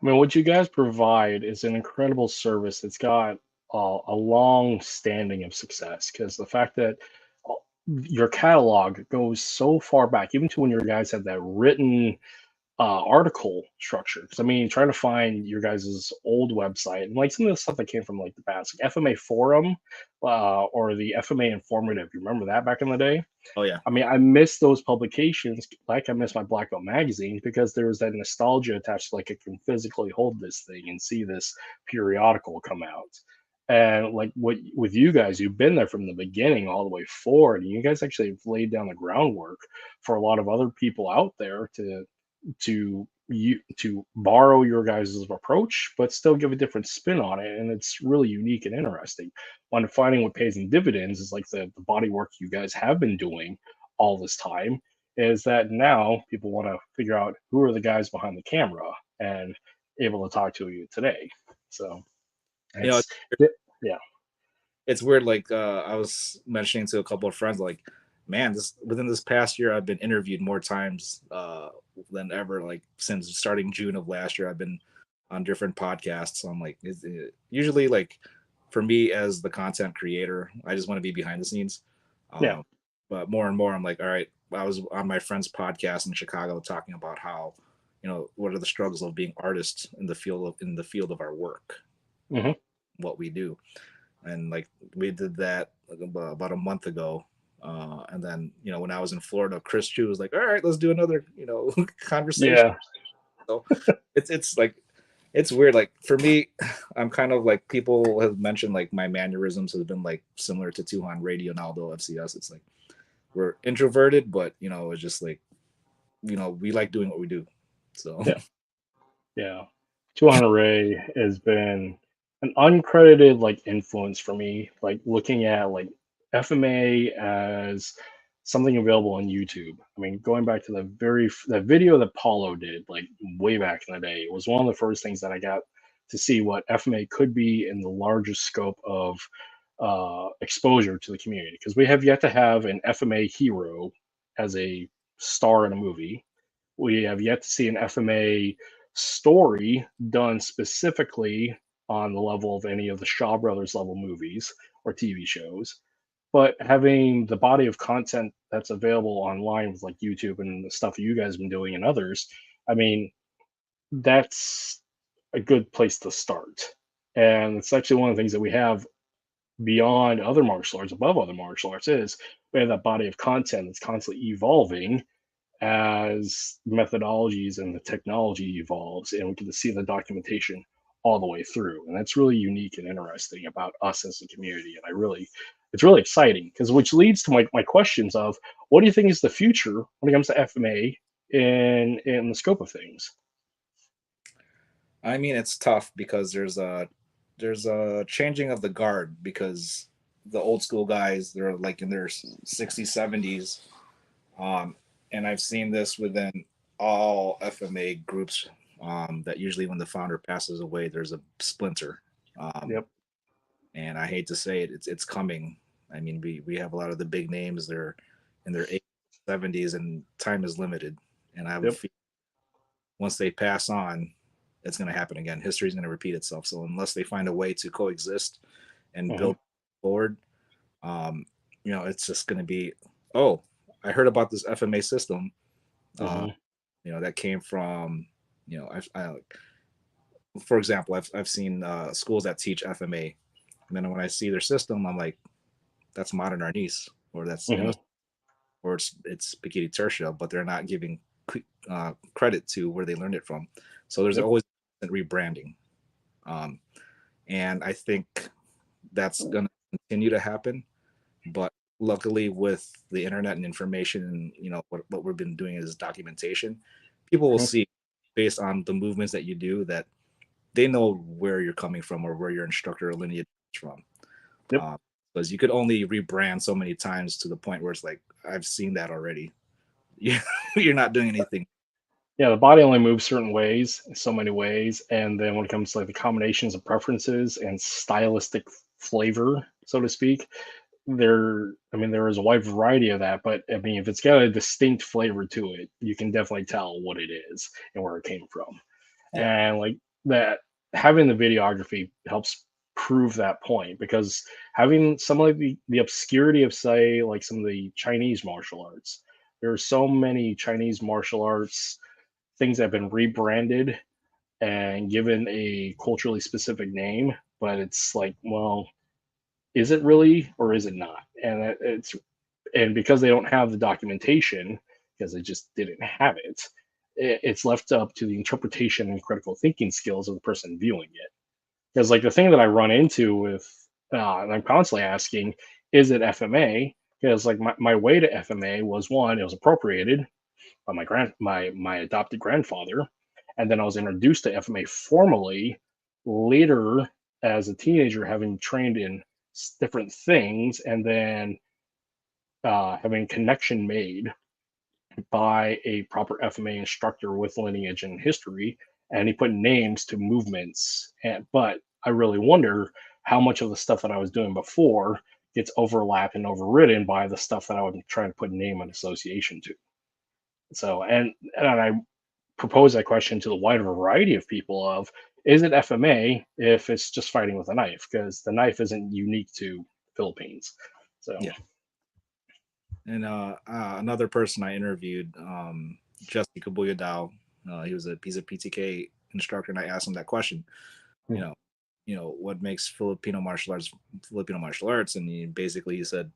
I mean, what you guys provide is an incredible service that's got a long standing of success. Because the fact that uh, your catalog goes so far back, even to when your guys had that written article structure. Because I mean, trying to find your guys' old website and like some of the stuff that came from like the past, like FMA Forum or the FMA Informative. You remember that back in the day? Oh yeah, I mean, I miss those publications like I miss my Black Belt magazine because there was that nostalgia attached to like I can physically hold this thing and see this periodical come out. And like what with you guys, you've been there from the beginning all the way forward, and you guys actually have laid down the groundwork for a lot of other people out there to borrow your guys' approach, but still give a different spin on it. And it's really unique and interesting. When finding what pays in dividends is like the body work you guys have been doing all this time, is that now people want to figure out who are the guys behind the camera and able to talk to you today. So you know it's yeah, it's weird. Like I was mentioning to a couple of friends, like, man, this within this past year, I've been interviewed more times than ever. Like since starting June of last year, I've been on different podcasts. So I'm like, usually like for me as the content creator, I just want to be behind the scenes. yeah, Um, but more and more, I'm like, all right. I was on my friend's podcast in Chicago talking about how, what are the struggles of being artists in the field of our work, hmm what we do, and like we did that like about a month ago. And then when I was in Florida, Chris Chu was like, "All right, let's do another conversation." yeah, So it's like it's weird. Like for me, I'm kind of like people have mentioned like my mannerisms have been like similar to Tuhan Radio Naldo FCS. It's like we're introverted, but it's just like we like doing what we do. So yeah, yeah. 200 Ray has been an uncredited like influence for me, like looking at like FMA as something available on YouTube. I mean, going back to the video that Paulo did like way back in the day, it was one of the first things that I got to see what FMA could be in the largest scope of exposure to the community, because we have yet to have an FMA hero as a star in a movie. We have yet to see an FMA story done specifically on the level of any of the Shaw Brothers level movies or TV shows, but having the body of content that's available online with like YouTube and the stuff you guys have been doing and others, I mean, that's a good place to start. And it's actually one of the things that we have beyond other martial arts, above other martial arts, is we have that body of content that's constantly evolving as methodologies and the technology evolves, and we get to see the documentation all the way through. And that's really unique and interesting about us as a community. And it's really exciting because which leads to my questions of what do you think is the future when it comes to FMA in the scope of things? I mean, it's tough because there's a changing of the guard because the old school guys, they're like in their 60s, 70s. And I've seen this within all FMA groups, that usually when the founder passes away, there's a splinter. Um, Yep. and I hate to say it, it's coming. I mean, we have a lot of the big names. They're in their 80s, 70s, and time is limited. And I have a Yep. feeling once they pass on, it's going to happen again. History is going to repeat itself. So unless they find a way to coexist and Hmm. build forward, um, it's just going to be, oh, I heard about this FMA system, uh, Hmm. that came from, for example, I've seen schools that teach FMA, and then when I see their system, I'm like, that's modern Arnis, or that's Hmm. or it's Bikini Tertia, but they're not giving credit to where they learned it from. So there's Yep. always rebranding, um, and I think that's going to continue to happen. But luckily, with the internet and information, and what we've been doing is documentation, people will Hmm. see based on the movements that you do that they know where you're coming from or where your instructor or lineage is from. Yep. Um, because you could only rebrand so many times to the point where it's like, I've seen that already. You're not doing anything. Yeah, the body only moves certain ways, so many ways, and then when it comes to like the combinations of preferences and stylistic flavor, so to speak, there is a wide variety of that, but I mean if it's got a distinct flavor to it, you can definitely tell what it is and where it came from. Yeah. And like that, having the videography helps prove that point because having some of the obscurity of say like some of the Chinese martial arts, there are so many Chinese martial arts things that have been rebranded and given a culturally specific name, but it's like, well, is it really or is it not? And and because they don't have the documentation, because they just didn't have it, it's left up to the interpretation and critical thinking skills of the person viewing it. Because like the thing that I run into with, and I'm constantly asking, is it FMA? Because like my way to FMA was one, it was appropriated by my adopted grandfather, and then I was introduced to FMA formally later as a teenager, having trained in different things, and then having connection made by a proper FMA instructor with lineage and history, and he put names to movements. And but I really wonder how much of the stuff that I was doing before gets overlapped and overridden by the stuff that I would try to put name and association to. So, and I propose that question to the wider variety of people of is it FMA if it's just fighting with a knife? Because the knife isn't unique to Philippines. So, Yeah. And another person I interviewed, Jessie Santiago, he's a PTK instructor, and I asked him that question. You mm, know, what makes Filipino martial arts, and he said,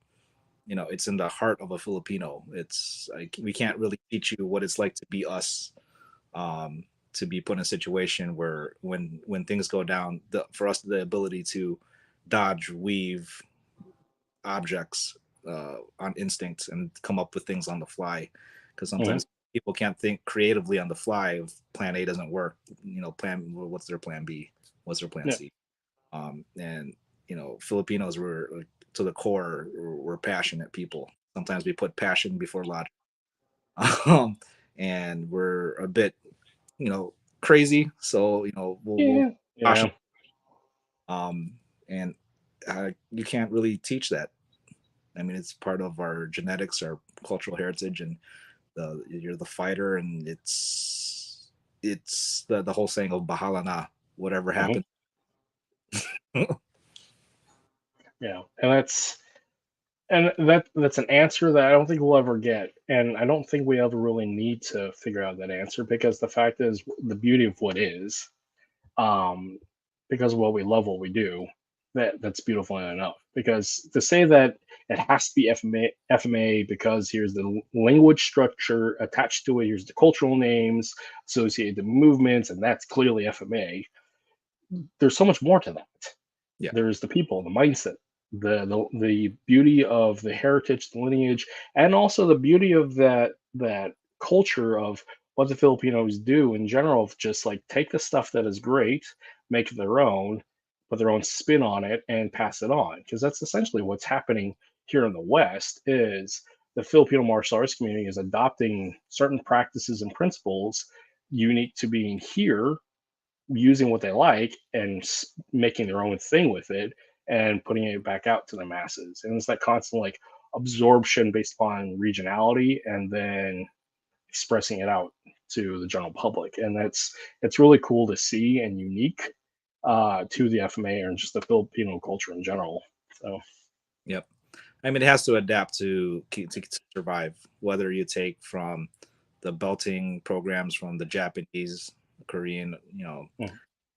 it's in the heart of a Filipino. It's like we can't really teach you what it's like to be us, to be put in a situation where when things go down, for us the ability to dodge, weave objects on instinct and come up with things on the fly, because mhm, sometimes people can't think creatively on the fly if plan A doesn't work. Plan what's their plan B? What's their plan yeah, C? And Filipinos were like, to the core, we're passionate people. Sometimes we put passion before logic, um, and we're a bit crazy. So we'll yeah, caution. yeah, Um, and you can't really teach that. I mean, it's part of our genetics, our cultural heritage, and you're the fighter, and it's the whole saying of bahala na, whatever happened. Yeah, and that's an answer that I don't think we'll ever get, and I don't think we ever really need to figure out that answer, because the fact is, the beauty of what is, um, because of what we love, what we do, that's beautiful enough. Because to say that it has to be FMA because here's the language structure attached to it, here's the cultural names associated with movements, and that's clearly FMA. There's so much more to that. Yeah. There's the people, the mindset, the beauty of the heritage, the lineage, and also the beauty of that culture of what the Filipinos do in general, of just like take the stuff that is great, make it their own, put their own spin on it, and pass it on. Because that's essentially what's happening here in the West. Is the Filipino martial arts community is adopting certain practices and principles unique to being here, using what they like and making their own thing with it and putting it back out to the masses. And it's that constant like absorption based upon regionality and then expressing it out to the general public. And it's really cool to see and unique to the FMA and just the Filipino culture in general. So, yep. I mean, it has to adapt to survive. Whether you take from the belting programs from the Japanese, Korean,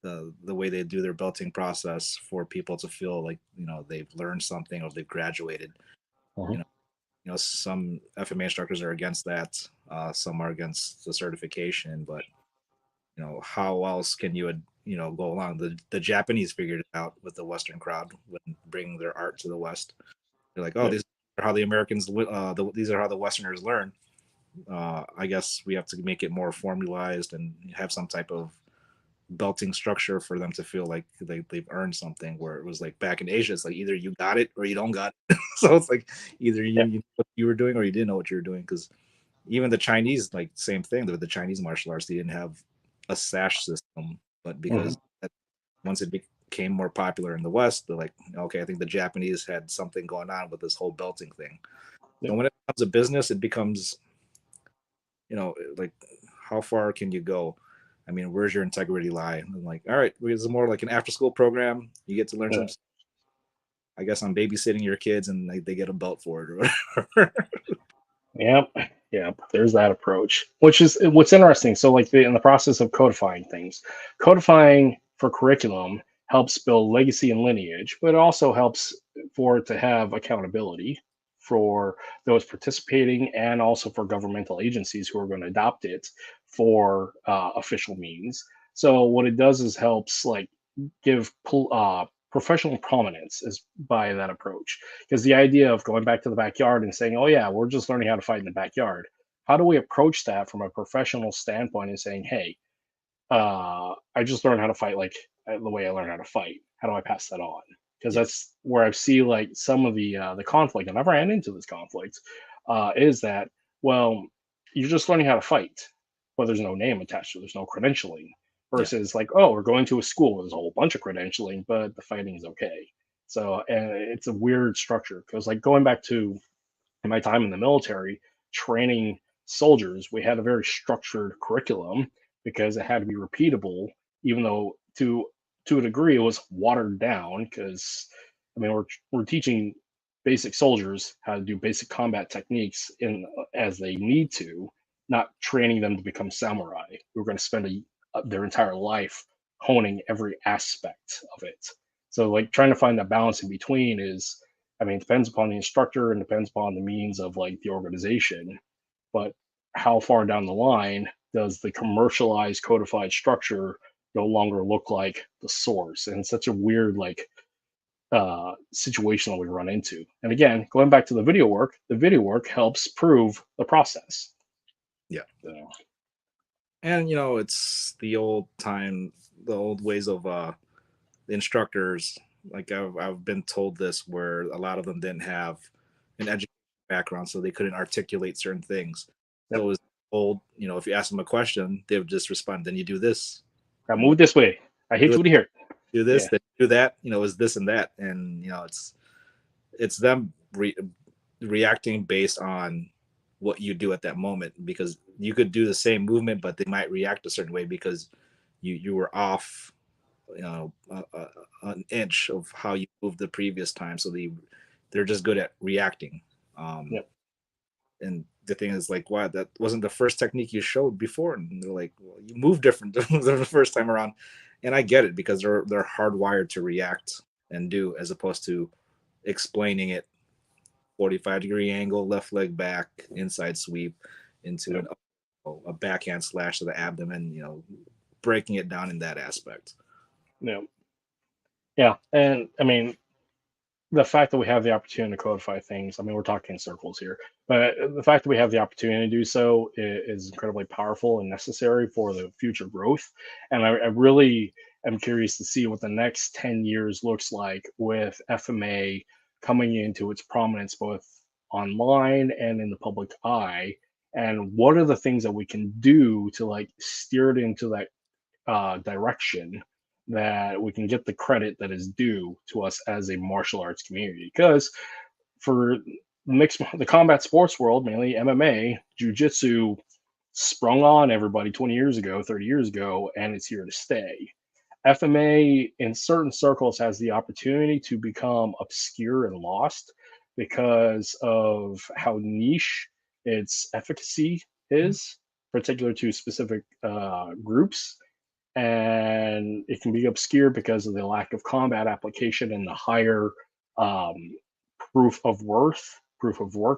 the way they do their belting process for people to feel like they've learned something or they've graduated. Some FMA instructors are against that. Some are against the certification, but how else can you go along? The Japanese figured it out with the Western crowd when bringing their art to the West. They're like, oh, these are how the Americans, these are how the Westerners learn. I guess we have to make it more formalized and have some type of belting structure for them to feel like they've earned something, where it was like back in Asia, it's like either you got it or you don't got it. So it's like either you know what you were doing or you didn't know what you were doing. Because even the Chinese, like same thing, the Chinese martial arts, they didn't have a sash system, but because once it became more popular in the West, they're like, okay, I think the Japanese had something going on with this whole belting thing. So when it becomes a business, it becomes like, how far can you go? I mean, where's your integrity lie? I'm like, all right, it's more like an after-school program. You get to learn some. I guess I'm babysitting your kids, and they get a belt for it or whatever. Yep. There's that approach, which is what's interesting. So, like in the process of codifying things, codifying for curriculum helps build legacy and lineage, but it also helps for it to have accountability for those participating and also for governmental agencies who are going to adopt it for official means. So what it does is helps like give professional prominence is by that approach, because the idea of going back to the backyard and saying, oh yeah, we're just learning how to fight in the backyard, how do we approach that from a professional standpoint and saying, hey, I just learned how to fight like the way I learned how to fight. How do I pass that on? Because that's where I see like some of the conflict, and I've ran into this conflict, is that, well, you're just learning how to fight, but there's no name attached to it. There's no credentialing. Versus like, oh, we're going to a school. There's a whole bunch of credentialing, but the fighting is okay. So, and it's a weird structure, because like going back to my time in the military, training soldiers, we had a very structured curriculum because it had to be repeatable, even though to a degree it was watered down, because I mean we're teaching basic soldiers how to do basic combat techniques in as they need to, not training them to become samurai. We're going to spend their entire life honing every aspect of it. So like trying to find that balance in between is, I mean, it depends upon the instructor and depends upon the means of like the organization, but how far down the line does the commercialized codified structure no longer look like the source? And it's such a weird like situation that we run into. And again, going back to the video work helps prove the process. Yeah. So. And it's the old ways of the instructors. Like I've been told this, where a lot of them didn't have an education background, so they couldn't articulate certain things. So it was old, if you ask them a question, they would just respond, then you do this. I move this way. I hit you here. Do this, then do that, is this and that. And it's them reacting based on what you do at that moment, because you could do the same movement, but they might react a certain way because you were off, an inch of how you moved the previous time. So they're just good at reacting. Um, Yep. and the thing is like, wow, that wasn't the first technique you showed before. And they're like, well, you move different the first time around. And I get it, because they're hardwired to react and do, as opposed to explaining it 45-degree angle, left leg back, inside sweep into Yep. a backhand slash to the abdomen, breaking it down in that aspect. Yep. Yeah. And I mean, the fact that we have the opportunity to codify things, I mean, we're talking in circles here, but the fact that we have the opportunity to do so is incredibly powerful and necessary for the future growth. And I really am curious to see what the next 10 years looks like with FMA coming into its prominence both online and in the public eye. And what are the things that we can do to like steer it into that direction that we can get the credit that is due to us as a martial arts community. Because for the combat sports world, mainly MMA, jujitsu sprung on everybody 20 years ago, 30 years ago, and it's here to stay. FMA in certain circles has the opportunity to become obscure and lost because of how niche its efficacy is, particular to specific groups, and it can be obscure because of the lack of combat application and the higher um, proof of work,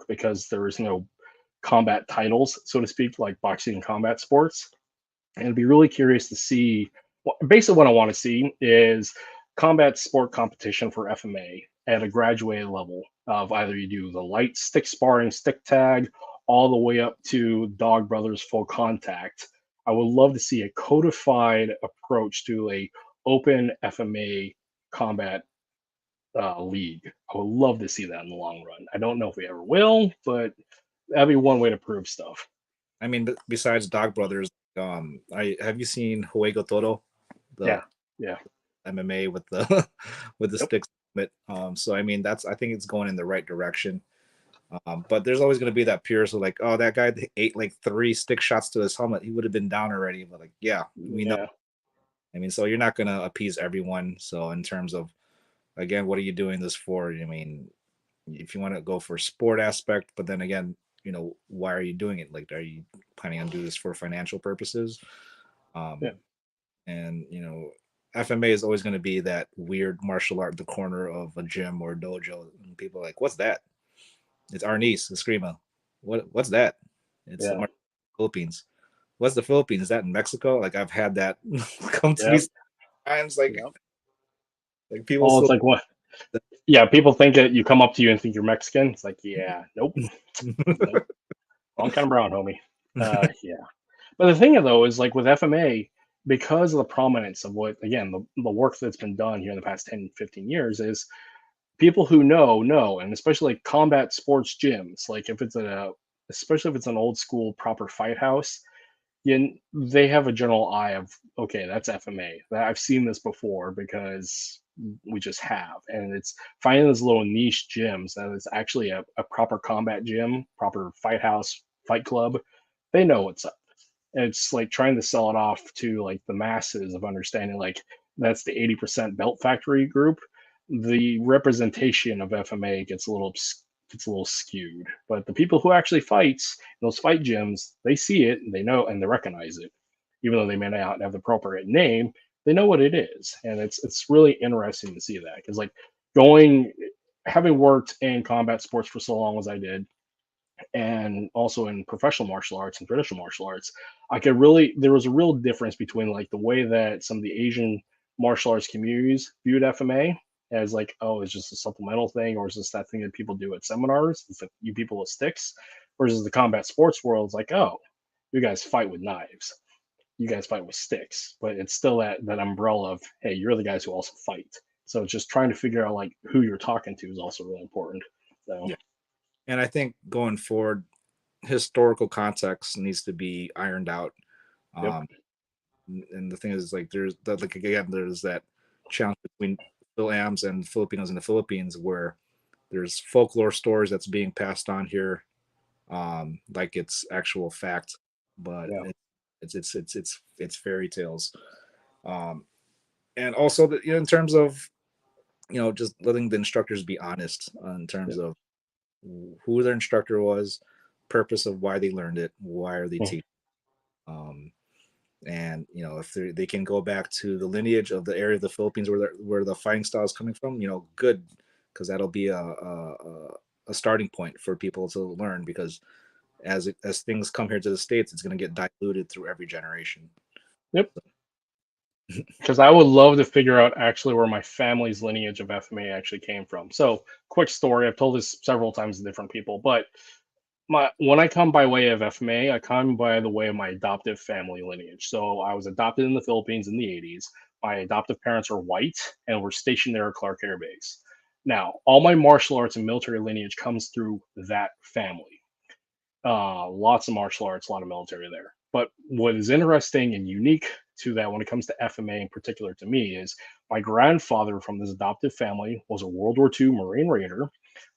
because there is no combat titles, so to speak, like boxing and combat sports. And I'd be really curious to see. Basically, what I want to see is combat sport competition for FMA at a graduated level of either you do the light stick sparring, stick tag, all the way up to Dog Brothers full contact. I would love to see a codified approach to a open FMA combat league. I would love to see that in the long run. I don't know if we ever will, but that'd be one way to prove stuff. I mean, besides Dog Brothers, I have you seen Juego Toro, the Yeah, yeah, MMA with the with the yep, sticks? So I mean, I think it's going in the right direction. But there's always going to be that purist who like, oh, that guy ate like 3 stick shots to his helmet, he would have been down already. But like, yeah, we know. yeah, I mean, so you're not going to appease everyone. So in terms of, again, what are you doing this for? I mean, if you want to go for sport aspect, but then again, why are you doing it? Like, are you planning on doing this for financial purposes? yeah, Um, and FMA is always going to be that weird martial art in the corner of a gym or a dojo, and people are like, what's that? It's our niece, Eskrima. What's that? It's the yeah, Philippines. What's the Philippines? Is that in Mexico? Like, I've had that come to me yep, times. Like, yep. people Oh, it's still. like what? Yeah, people think that you come up to you and think you're Mexican. It's like, yeah, nope, nope, wrong kind of brown, homie. Yeah. But the thing though is like with FMA, because of the prominence of what again the work that's been done here in the past 10, 15 years is people who know, and especially like combat sports gyms, like if it's especially if it's an old school proper fight house, they have a general eye of okay, that's FMA. I've seen this before because we just have, and it's finding those little niche gyms that is actually a proper combat gym, proper fight house, fight club. They know what's up. And it's like trying to sell it off to like the masses of understanding like that's the 80% belt factory group. The representation of FMA gets a little skewed. But the people who actually fights in those fight gyms, they see it and they know and they recognize it. Even though they may not have the appropriate name, they know what it is. And it's really interesting to see that. Because like going having worked in combat sports for so long as I did, and also in professional martial arts and traditional martial arts, there was a real difference between like the way that some of the Asian martial arts communities viewed FMA as like, oh, it's just a supplemental thing, or is this that thing that people do at seminars? It's like you people with sticks, versus the combat sports world is like, oh, you guys fight with knives, you guys fight with sticks, but it's still that umbrella of hey, you're the guys who also fight. So it's just trying to figure out like who you're talking to is also really important. So Yeah, and I think going forward, historical context needs to be ironed out. yep, Um, and the thing is, like, there's that, like, again, there's that challenge between Phil-Ams and Filipinos in the Philippines, where there's folklore stories that's being passed on here, like it's actual fact, but Yeah. it's fairy tales. Um, and also in terms of just letting the instructors be honest in terms Yeah. of who their instructor was, purpose of why they learned it, why are they Mhm. teaching, um, and if they can go back to the lineage of the area of the Philippines where the fighting style is coming from, good, because that'll be a starting point for people to learn. Because as things come here to the States, it's going to get diluted through every generation. Yep. Because I would love to figure out actually where my family's lineage of FMA actually came from. So, quick story. I've told this several times to different people, but when I come by way of FMA, I come by the way of my adoptive family lineage. So I was adopted in the Philippines in the 80s. My adoptive parents are white and were stationed there at Clark Air Base. Now, all my martial arts and military lineage comes through that family. Lots of martial arts, a lot of military there. But what is interesting and unique to that when it comes to FMA in particular to me is my grandfather from this adoptive family was a World War II Marine Raider,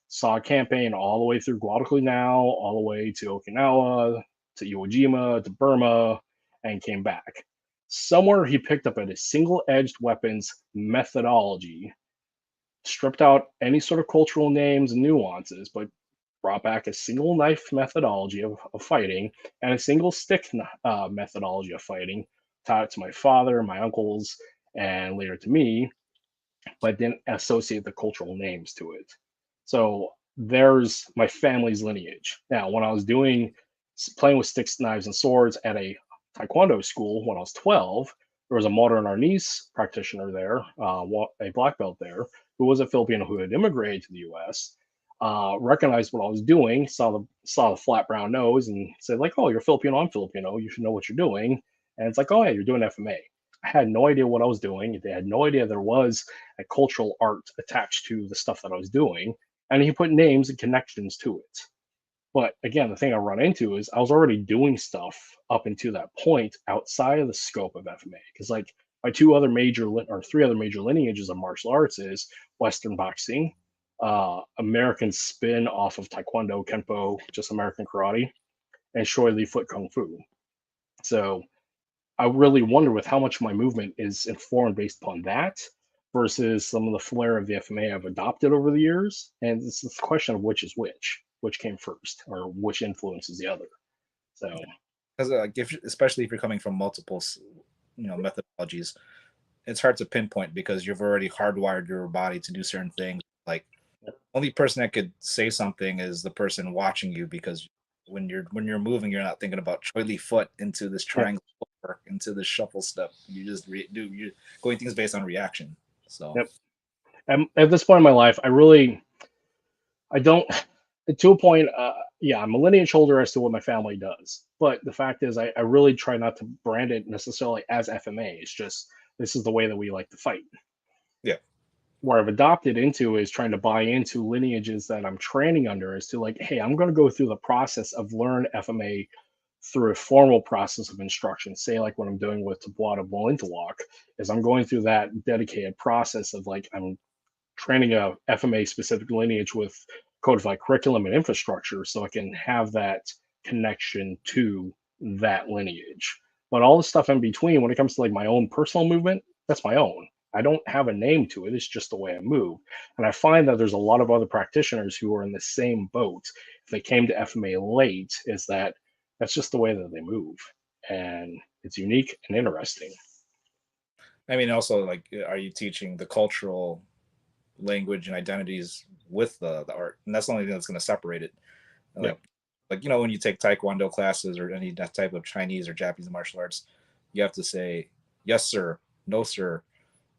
saw a campaign all the way through Guadalcanal, all the way to Okinawa, to Iwo Jima, to Burma, and came back. Somewhere he picked up at a single edged weapons methodology, stripped out any sort of cultural names and nuances, but brought back a single knife methodology of fighting and a single stick methodology of fighting, taught it to my father, my uncles, and later to me, but didn't associate the cultural names to it. So there's my family's lineage. Now, when I was playing with sticks, knives, and swords at a taekwondo school when I was 12, there was a modern arnis practitioner there, a black belt there, who was a Filipino who had immigrated to the U.S. Recognized what I was doing, saw the flat brown nose, and said like, "Oh, you're Filipino. I'm Filipino. You should know what you're doing." And it's like, "Oh yeah, you're doing FMA." I had no idea what I was doing. They had no idea there was a cultural art attached to the stuff that I was doing, and he put names and connections to it. But again, the thing I run into is I was already doing stuff up until that point outside of the scope of FMA. Because like my three other major lineages of martial arts is Western boxing, American spin off of Taekwondo, Kenpo, just American karate, and Shoy Li Foot Kung Fu. So I really wonder with how much my movement is informed based upon that versus some of the flair of the FMA I've adopted over the years. And it's the question of which is which came first, or which influences the other. So, Because especially if you're coming from multiple methodologies, it's hard to pinpoint because you've already hardwired your body to do certain things. Like, only person that could say something is the person watching you, because when you're moving, you're not thinking about choily foot into this yep, triangle work, into this shuffle step. You just you're going things based on reaction. So yep. And at this point in my life, I don't, to a point, yeah, I'm a lineage holder as to what my family does. But the fact is, I really try not to brand it necessarily as FMA. It's just, this is the way that we like to fight. yeah, Where I've adopted into is trying to buy into lineages that I'm training under as to like, hey, I'm going to go through the process of learn FMA through a formal process of instruction. Say like what I'm doing with Taboada Balintawak is I'm going through that dedicated process of like I'm training a FMA specific lineage with codified curriculum and infrastructure so I can have that connection to that lineage. But all the stuff in between, when it comes to like my own personal movement, that's my own. I don't have a name to it. It's just the way I move. And I find that there's a lot of other practitioners who are in the same boat. If they came to FMA late, is that that's just the way that they move. And it's unique and interesting. I mean, also, like, are you teaching the cultural language and identities with the art? And that's the only thing that's going to separate it. Yeah. Like when you take taekwondo classes or any that type of Chinese or Japanese martial arts, you have to say yes sir, no sir,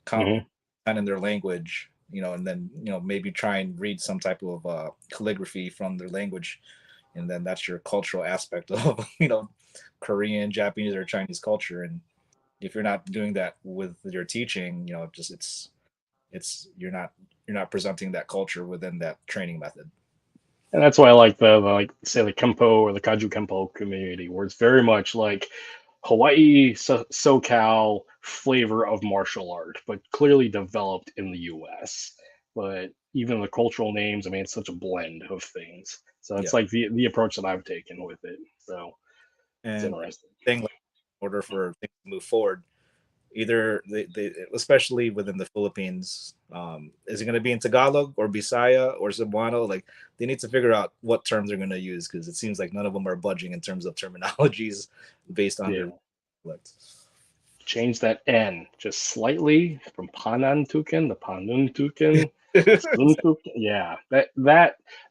Hmm. and in their language, and then maybe try and read some type of calligraphy from their language, and then that's your cultural aspect of Korean, Japanese, or Chinese culture. And if you're not doing that with your teaching, just it's you're not presenting that culture within that training method. And that's why I like the like say the Kempo or the Kaju Kempo community, where it's very much like Hawaii, SoCal flavor of martial art, but clearly developed in the U.S. But even the cultural names, I mean, it's such a blend of things. So it's like the approach that I've taken with it. So it's And interesting. thing, like, in order for things to move forward, either they especially within the Philippines, is it going to be in Tagalog or Bisaya or Cebuano? Like, they need to figure out what terms they're going to use, because it seems like none of them are budging in terms of terminologies based on their dialects. Change that N just slightly from Panantukan to Panuntukan. Yeah, that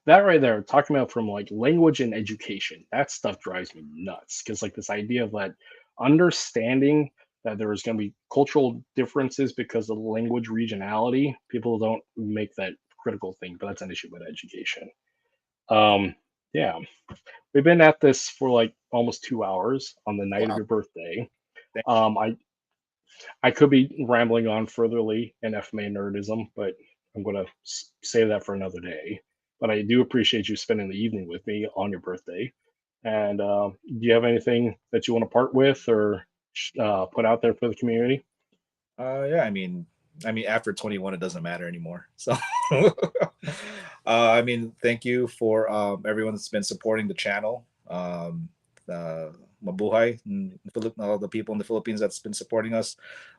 right there, talking about from like language and education, that stuff drives me nuts. Because like this idea of that understanding that there is going to be cultural differences because of language regionality, people don't make that critical thing, but that's an issue with education. Yeah, we've been at this for like almost 2 hours on the night of Wow. your birthday. I could be rambling on furtherly in FMA nerdism, but I'm going to save that for another day. But I do appreciate you spending the evening with me on your birthday. And do you have anything that you want to part with or put out there for the community? Yeah, I mean, after 21, it doesn't matter anymore. So, I mean, thank you for everyone that's been supporting the channel. Mabuhay, all the people in the Philippines that's been supporting us.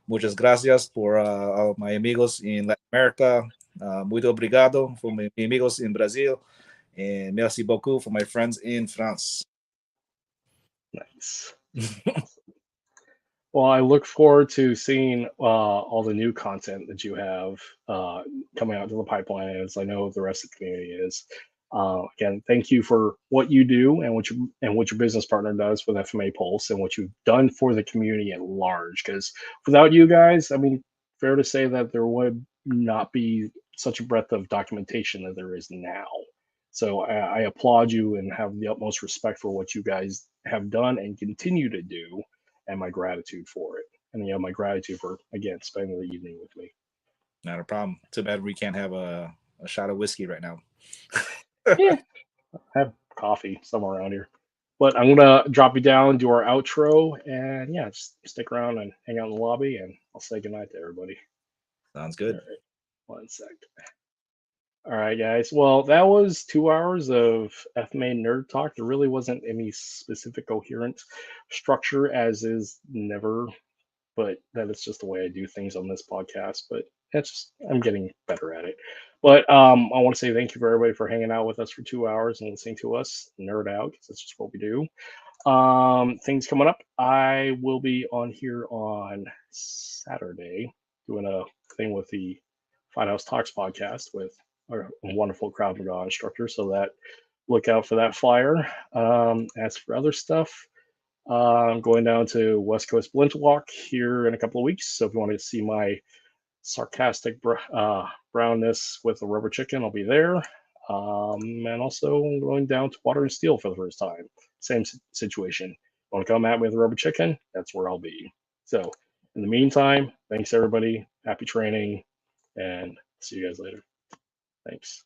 Muchas gracias por all my amigos in Latin America. Muito obrigado for my amigos in Brazil. And merci beaucoup for my friends in France. Nice. Awesome. Well, I look forward to seeing all the new content that you have coming out to the pipeline, as I know the rest of the community is. Again, thank you for what you do and what your business partner does with FMA Pulse and what you've done for the community at large. Because without you guys, I mean, fair to say that there would not be such a breadth of documentation that there is now. So I applaud you and have the utmost respect for what you guys have done and continue to do, and my gratitude for it. And my gratitude for again spending the evening with me. Not a problem. Too bad we can't have a shot of whiskey right now. Yeah, I have coffee somewhere around here. But I'm gonna drop you down, do our outro, and yeah, just stick around and hang out in the lobby, and I'll say goodnight to everybody. Sounds All good. right, 1 sec. All right, guys. Well, that was 2 hours of FMA Nerd Talk. There really wasn't any specific coherent structure, as is never, but that is just the way I do things on this podcast. But that's just, I'm getting better at it. But I want to say thank you for everybody for hanging out with us for 2 hours and listening to us nerd out, because that's just what we do. Things coming up. I will be on here on Saturday doing a thing with the Fight House Talks podcast with our wonderful Krav Maga instructor. So that look out for that flyer. As for other stuff, I'm going down to West Coast Balintawak here in a couple of weeks. So if you want to see my sarcastic brownness with the rubber chicken, I'll be there. And also I'm going down to Water and Steel for the first time. Same situation. Want to come at me with a rubber chicken? That's where I'll be. So in the meantime, thanks everybody. Happy training, and see you guys later. Thanks.